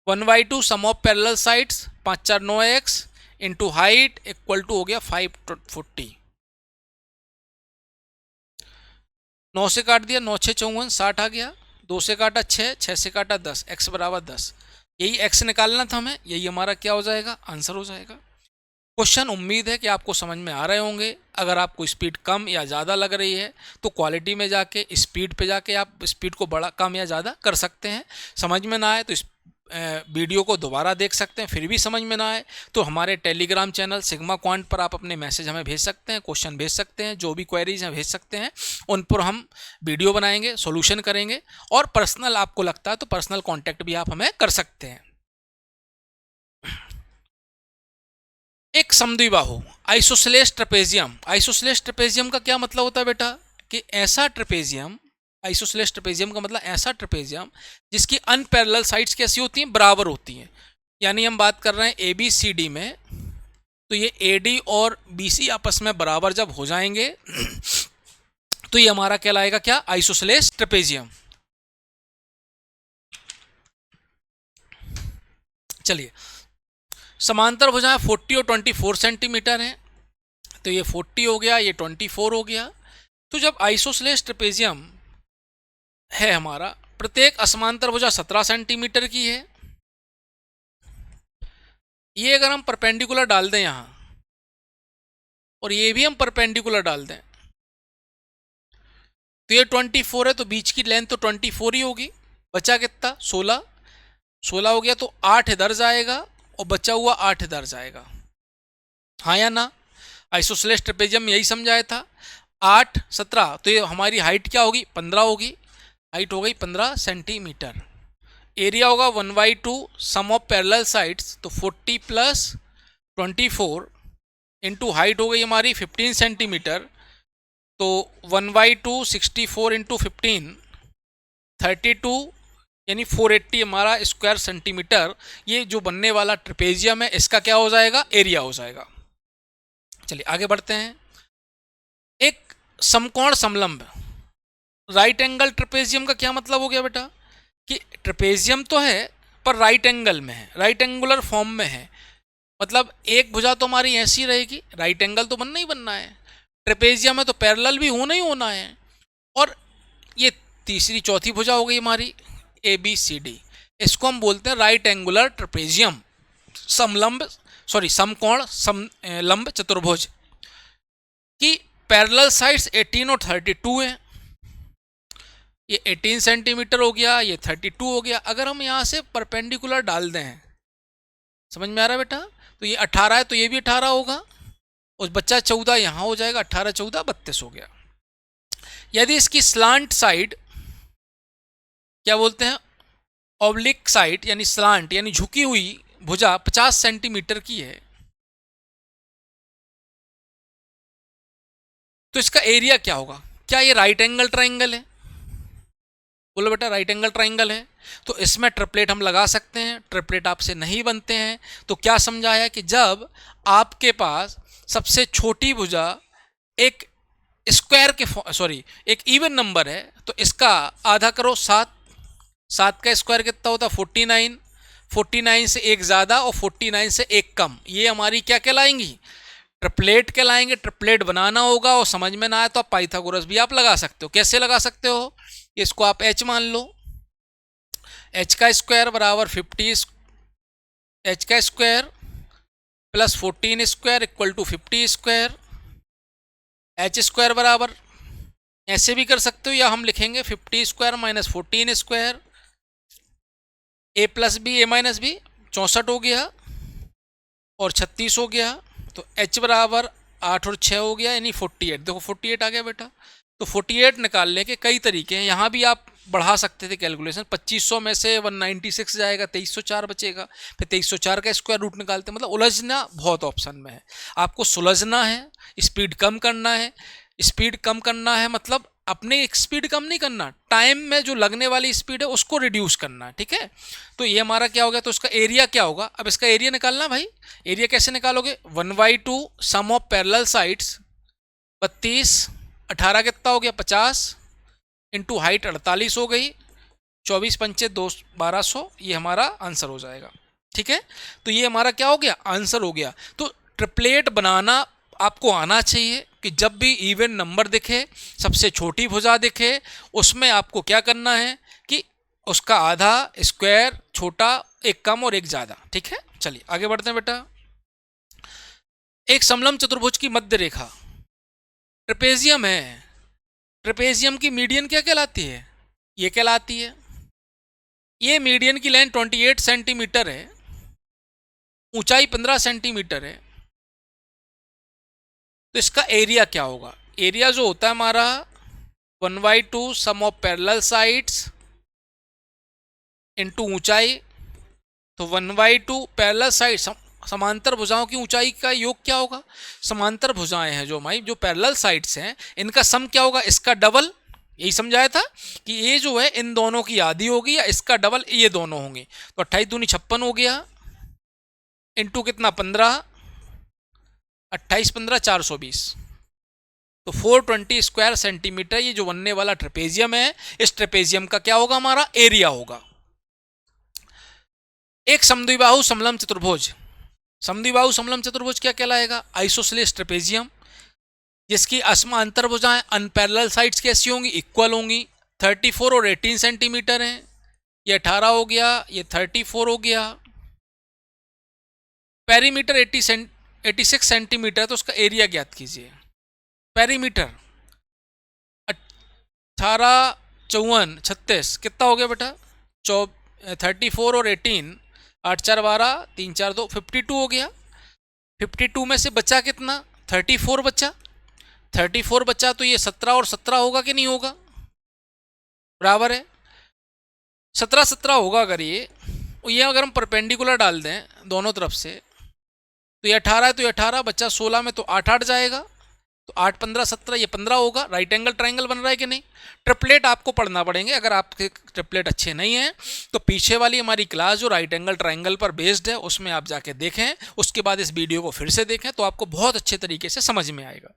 1/2 sum of parallel sides 5 4 9x into height equal to हो गया 540। 9 से काट दिया, 9 6 54 60 आ गया, 2 से काटा 6, 6 से काटा 10, x बराबर 10। यही x निकालना था हमें, यही हमारा क्या हो जाएगा आंसर हो जाएगा। क्वेश्चन उम्मीद है कि आपको समझ में आ रहे होंगे। अगर आपको स्पीड कम या ज़्यादा लग रही है तो क्वालिटी में जाके स्पीड पे जाके आप स्पीड को बड़ा कम या ज़्यादा कर सकते हैं। समझ में ना आए तो इस वीडियो को दोबारा देख सकते हैं। फिर भी समझ में ना आए तो हमारे टेलीग्राम चैनल सिग्मा क्वांट पर आप अपने मैसेज हमें भेज सकते हैं, क्वेश्चन भेज सकते हैं, जो भी क्वेरीज हैं भेज सकते हैं। उन पर हम वीडियो बनाएंगे, सॉल्यूशन करेंगे। और पर्सनल आपको लगता है तो पर्सनल कांटेक्ट भी आप हमें कर सकते हैं। एक समद्विबाहु आइसोसेलेस ट्रेपेजियम। आइसोसेलेस ट्रेपेजियम का क्या मतलब होता है बेटा कि ऐसा ट्रेपेजियम, आइसोसेलेस ट्रेपेजियम का मतलब ऐसा ट्रेपेजियम जिसकी अनपैरेलल साइड्स कैसी होती हैं, बराबर होती हैं। यानी हम बात कर रहे हैं ए बी सी डी में, तो ये ए डी और बी सी आपस में बराबर जब हो जाएंगे तो ये हमारा कहलाएगा क्या, आइसोसेलेस ट्रेपेजियम। चलिए, समांतर भुजाएं 40 और 24 सेंटीमीटर हैं, तो ये 40 हो गया, ये 24 हो गया। तो जब आइसोसेलेस ट्रेपेजियम है हमारा, प्रत्येक असमांतर भुजा 17 सेंटीमीटर की है। ये अगर हम परपेंडिकुलर डाल दें यहाँ और ये भी हम परपेंडिकुलर डाल दें तो ये 24 है, तो बीच की लेंथ तो 24 ही होगी। बचा कितना, 16। 16 हो गया तो 8 इधर जाएगा और बचा हुआ 8 इधर जाएगा, हाँ या ना। आइसोसेलेस ट्रेपेजियम में यही समझाया था। 8 17 तो ये हमारी हाइट क्या होगी, 15 होगी। हाइट हो गई 15 सेंटीमीटर। एरिया होगा 1/2 सम ऑफ पैरेलल साइड्स, तो 40 प्लस 24 इंटू हाइट हो गई हमारी 15 सेंटीमीटर, तो 1/2 64 इंटू 15 32 यानी 480 हमारा स्क्वायर सेंटीमीटर। ये जो बनने वाला ट्रेपेजियम है इसका क्या हो जाएगा, एरिया हो जाएगा। चलिए आगे बढ़ते हैं। एक समकोण समलंब राइट एंगल ट्रेपेजियम का क्या मतलब हो गया बेटा कि ट्रेपेजियम तो है पर राइट एंगल में है, राइट एंगुलर फॉर्म में है। मतलब एक भुजा तो हमारी ऐसी रहेगी, राइट एंगल तो बनना ही बनना है। ट्रेपेजियम है तो पैरेलल भी होना ही होना है। और ये तीसरी चौथी भुजा हो गई हमारी ए बी सी डी, इसको हम बोलते हैं राइट एंगुलर ट्रेपेजियम, समलंब सॉरी समकोण समलंब चतुर्भुज की पैरेलल साइड्स 18 और 32 है। ये 18 सेंटीमीटर हो गया, ये 32 हो गया। अगर हम यहाँ से परपेंडिकुलर डाल दें, समझ में आ रहा है बेटा, तो ये 18 है तो ये भी 18 होगा, और बच्चा 14 यहाँ हो जाएगा, 18 14 32 हो गया। यदि इसकी स्लांट साइड क्या बोलते हैं, ऑब्लिक साइड यानी स्लांट यानी झुकी हुई भुजा 50 सेंटीमीटर की है, तो इसका एरिया क्या होगा। क्या ये राइट एंगल ट्राइंगल है, बोलो बेटा राइट एंगल ट्राइंगल है, तो इसमें ट्रिपलेट हम लगा सकते हैं। ट्रिपलेट आपसे नहीं बनते हैं तो क्या समझाया कि जब आपके पास सबसे छोटी भुजा एक स्क्वायर के सॉरी एक इवन नंबर है तो इसका आधा करो 7, 7 का स्क्वायर कितना होता है 49, 49 से एक ज़्यादा और 49 से एक कम, ये हमारी क्या कहलाएंगी, ट्रिपलेट कहलाएंगे। ट्रिपलेट बनाना होगा और समझ में ना आए तो आप पाइथागोरस भी आप लगा सकते हो। कैसे लगा सकते हो, इसको आप h मान लो, h का स्क्वायर बराबर 50, h का square plus 14 square equal to 50 square, h square बराबर ऐसे भी कर सकते हो या हम लिखेंगे 50 square minus 14 square, a plus B A minus B 64 हो गया और 36 हो गया, तो h बराबर 8 और 6 हो गया यानी 48। देखो 48 आ गया बेटा। तो 48 निकालने के कई तरीके हैं, यहाँ भी आप बढ़ा सकते थे कैलकुलेशन। 2500 में से 196 जाएगा, 2304 बचेगा, फिर 2304 का स्क्वायर रूट निकालते। मतलब उलझना बहुत ऑप्शन में है, आपको सुलझना है, स्पीड कम करना है। स्पीड कम करना है मतलब अपने स्पीड कम नहीं करना, टाइम में जो लगने वाली स्पीड है उसको रिड्यूस करना, ठीक है। तो ये हमारा क्या हो गया, तो इसका एरिया क्या होगा, अब इसका एरिया निकालना भाई। एरिया कैसे निकालोगे, 1/2 सम ऑफ पैरेलल साइड्स 32, 18 कितना हो गया 50, इंटू हाइट 48 हो गई, 24 पंचे 2 1200, ये हमारा आंसर हो जाएगा, ठीक है। तो ये हमारा क्या हो गया, आंसर हो गया। तो ट्रिपलेट बनाना आपको आना चाहिए कि जब भी इवन नंबर दिखे, सबसे छोटी भुजा दिखे, उसमें आपको क्या करना है कि उसका आधा, स्क्वायर, छोटा, एक कम और एक ज़्यादा, ठीक है। चलिए आगे बढ़ते हैं बेटा। एक समलंब चतुर्भुज की मध्य रेखा ट्रेपेजियम है। ट्रेपेजियम की मीडियन क्या कहलाती है, ये कहलाती है। ये मीडियन की लेंथ 28 सेंटीमीटर है, ऊंचाई 15 सेंटीमीटर है। तो इसका एरिया क्या होगा, एरिया जो होता है हमारा 1/2 sum of parallel sides into ऊंचाई। तो 1/2 पैरेलल साइड, समांतर भुजाओं की ऊंचाई का योग क्या होगा, समांतर भुजाएं हैं जो हमारी, जो पैरेलल साइड्स हैं, इनका सम क्या होगा, इसका डबल। यही समझाया था कि ये जो है इन दोनों की आधी होगी या इसका डबल ये दोनों होंगे। तो 28 दूनी 56 हो गया, इंटू कितना 15, 28 15 420, तो 420 स्क्वायर सेंटीमीटर ये जो बनने वाला ट्रेपेजियम है, इस ट्रेपेजियम का क्या होगा, हमारा एरिया होगा। एक समद्विबाहु समलंब चतुर्भुज, समद्विबाहु समलंब चतुर्भुज क्या कहलाएगा, आइसोसेलेस ट्रेपेजियम, जिसकी असमांतर भुजाएं अनपैरेलल साइड्स कैसी होंगी, इक्वल होंगी। 34 और 18 सेंटीमीटर हैं, ये 18 हो गया, ये 34 हो गया। पेरीमीटर 86 सेंटीमीटर, तो उसका एरिया ज्ञात कीजिए। पेरीमीटर 18 54 36 कितना हो गया बेटा, 34 और 18, 8 4 12, 3 4 2, 52 हो गया। 52 में से बचा कितना, 34 बचा। 34 बचा तो ये 17 और 17 होगा कि नहीं होगा, बराबर है 17 17 होगा। अगर ये अगर हम परपेंडिकुलर डाल दें दोनों तरफ से, तो ये 18 है, तो ये 18 बच्चा 16 में, तो 8 8 जाएगा, तो 8 15 17, ये 15 होगा। राइट एंगल ट्राइंगल बन रहा है कि नहीं। ट्रिपलेट आपको पढ़ना पड़ेंगे, अगर आपके ट्रिपलेट अच्छे नहीं हैं तो पीछे वाली हमारी क्लास जो राइट एंगल ट्राइंगल पर बेस्ड है उसमें आप जाके देखें, उसके बाद इस वीडियो को फिर से देखें, तो आपको बहुत अच्छे तरीके से समझ में आएगा।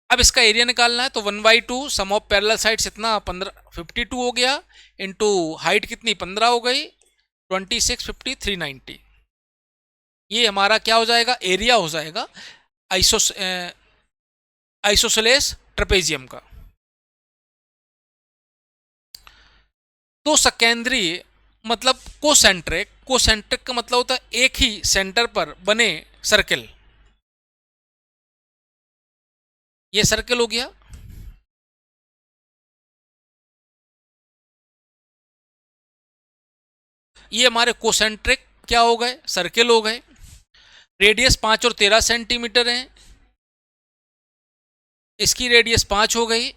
अब इसका एरिया निकालना है, तो 1/2 सम ऑफ पैरेलल साइड्स इतना 52 हो गया, इंटू हाइट कितनी 15 हो गई, 26 50 390, ये हमारा क्या हो जाएगा, एरिया हो जाएगा आइसोसेलेस ट्रेपेजियम का। तो सकेंद्रीय मतलब कोसेंट्रिक, कोसेंट्रिक का मतलब होता है एक ही सेंटर पर बने सर्किल, ये सर्किल हो गया। ये हमारे कोसेंट्रिक क्या हो गए, सर्किल हो गए। रेडियस 5 और 13 सेंटीमीटर है, इसकी रेडियस 5 हो गई,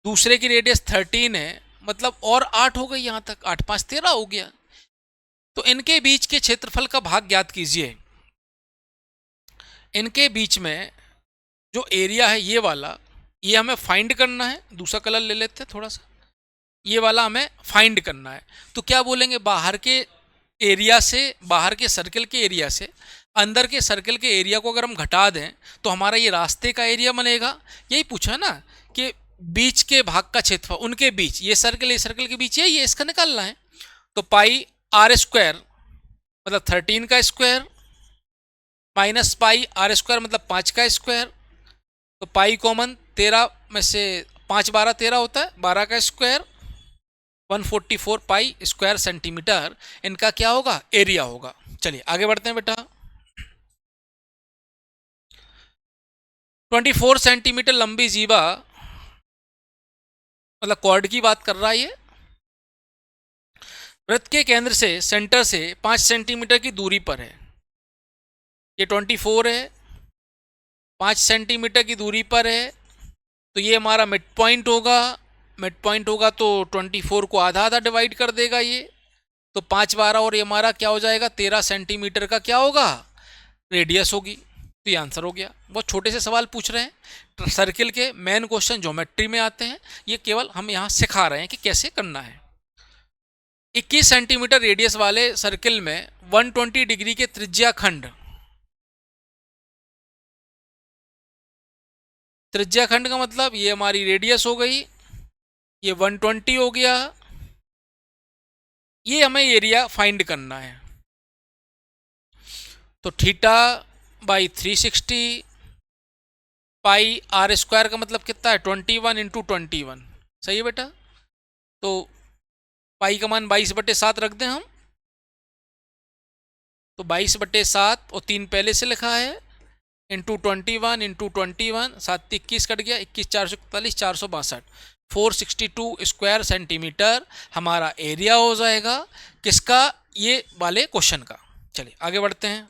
दूसरे की रेडियस 13 है, मतलब और 8 हो गई, यहाँ तक 8 5 13 हो गया। तो इनके बीच के क्षेत्रफल का भाग ज्ञात कीजिए। इनके बीच में जो एरिया है ये वाला, ये हमें फाइंड करना है। दूसरा कलर ले लेते हैं थोड़ा सा, ये वाला हमें फाइंड करना है। तो क्या बोलेंगे, बाहर के एरिया से, बाहर के सर्कल के एरिया से अंदर के सर्कल के एरिया को अगर हम घटा दें तो हमारा ये रास्ते का एरिया बनेगा। यही पूछा ना कि बीच के भाग का क्षेत्रफल, उनके बीच, ये सर्कल के बीच ये इसका निकालना है। तो पाई आर स्क्वायर मतलब 13 का square, minus pi r square मतलब 5 का स्क्वायर। तो पाई कॉमन, 13 में से 5 12 13 होता है, 12 का स्क्वायर, 144 पाई स्क्वायर सेंटीमीटर इनका क्या होगा, एरिया होगा। चलिए आगे बढ़ते हैं बेटा। 24 सेंटीमीटर लंबी जीवा, मतलब कॉर्ड की बात कर रहा है ये, वृत्त के केंद्र से, सेंटर से 5 सेंटीमीटर की दूरी पर है। ये 24 है, 5 सेंटीमीटर की दूरी पर है, तो ये हमारा मिड पॉइंट होगा। मिड पॉइंट होगा तो 24 को आधा आधा डिवाइड कर देगा ये, तो 5 12 और ये हमारा क्या हो जाएगा, 13 सेंटीमीटर का क्या होगा, रेडियस होगी। तो ये आंसर हो गया। बहुत छोटे से सवाल पूछ रहे हैं, सर्किल के मेन क्वेश्चन ज्योमेट्री में आते हैं, ये केवल हम यहाँ सिखा रहे हैं कि कैसे करना है। 21 सेंटीमीटर रेडियस वाले सर्किल में 120 डिग्री के त्रिज्या खंड का मतलब ये हमारी रेडियस हो गई, ये 120 हो गया, ये हमें एरिया फाइंड करना है। तो theta by 360 pi r square का मतलब कितना है 21 इंटू 21, सही है बेटा। तो पाई का मान 22/7 रख दें हम, तो 22/7 और 3 पहले से लिखा है, इंटू 21 इंटू 21, 7 21 कट गया, 21 441 462, 462 स्क्वायर सेंटीमीटर हमारा एरिया हो जाएगा। किसका? ये वाले क्वेश्चन का। चलिए आगे बढ़ते हैं।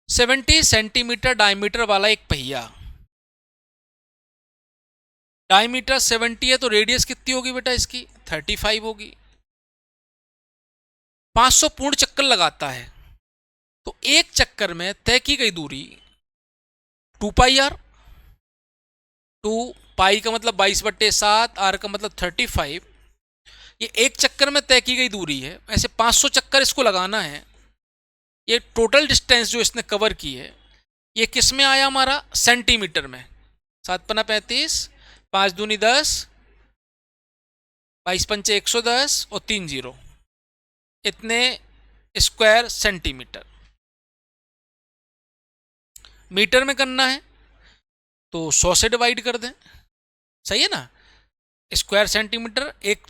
70 सेंटीमीटर डायमीटर वाला एक पहिया, डायमीटर 70 है तो रेडियस कितनी होगी बेटा इसकी? 35 होगी। 500 पूर्ण चक्कर लगाता है, तो एक चक्कर में तय की गई दूरी 2 पाई आर। 2 पाई का मतलब 22/7, आर का मतलब 35। ये एक चक्कर में तय की गई दूरी है, ऐसे 500 चक्कर इसको लगाना है। ये टोटल डिस्टेंस जो इसने कवर की है, ये किस में आया हमारा? सेंटीमीटर में। 7 पन्ना 35, 5 दूनी 10, 22 पंचे 110 और 3 जीरो, इतने स्क्वायर सेंटीमीटर। मीटर में करना है तो 100 से डिवाइड कर दें, सही है ना। स्क्वायर सेंटीमीटर, एक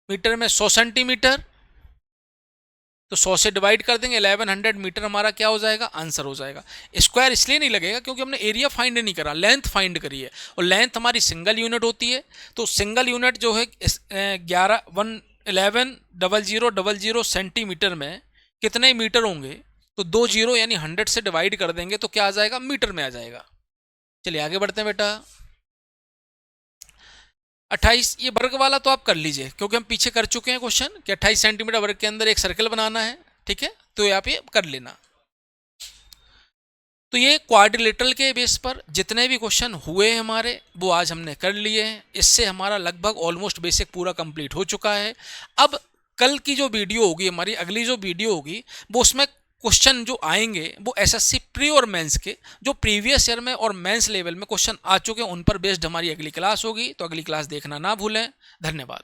मीटर में 100 सेंटीमीटर, तो 100 से डिवाइड कर देंगे, 1100 मीटर हमारा क्या हो जाएगा? आंसर हो जाएगा। स्क्वायर इसलिए नहीं लगेगा क्योंकि हमने एरिया फाइंड नहीं करा, लेंथ फाइंड करी है, और लेंथ हमारी सिंगल यूनिट होती है। तो सिंगल यूनिट जो है 11,000 सेंटीमीटर में कितने मीटर होंगे? तो 2 जीरो यानी 100 से डिवाइड कर देंगे तो क्या आ जाएगा? मीटर में आ जाएगा। चलिए आगे बढ़ते हैं बेटा। 28, ये वर्ग वाला तो आप कर लीजिए क्योंकि हम पीछे कर चुके हैं क्वेश्चन कि 28 सेंटीमीटर वर्ग के अंदर एक सर्कल बनाना है, ठीक है, तो आप ये कर लेना। तो ये क्वाड्रिलेटरल के बेस पर जितने भी क्वेश्चन हुए हैं हमारे, वो आज हमने कर लिए हैं। इससे हमारा लगभग ऑलमोस्ट बेसिक पूरा कंप्लीट हो चुका है। अब कल की जो वीडियो होगी, हमारी अगली जो वीडियो होगी, वो उसमें क्वेश्चन जो आएंगे वो एसएससी प्री और मेंस के, जो प्रीवियस ईयर में और मेंस लेवल में क्वेश्चन आ चुके हैं, उन पर बेस्ड हमारी अगली क्लास होगी। तो अगली क्लास देखना ना भूलें। धन्यवाद।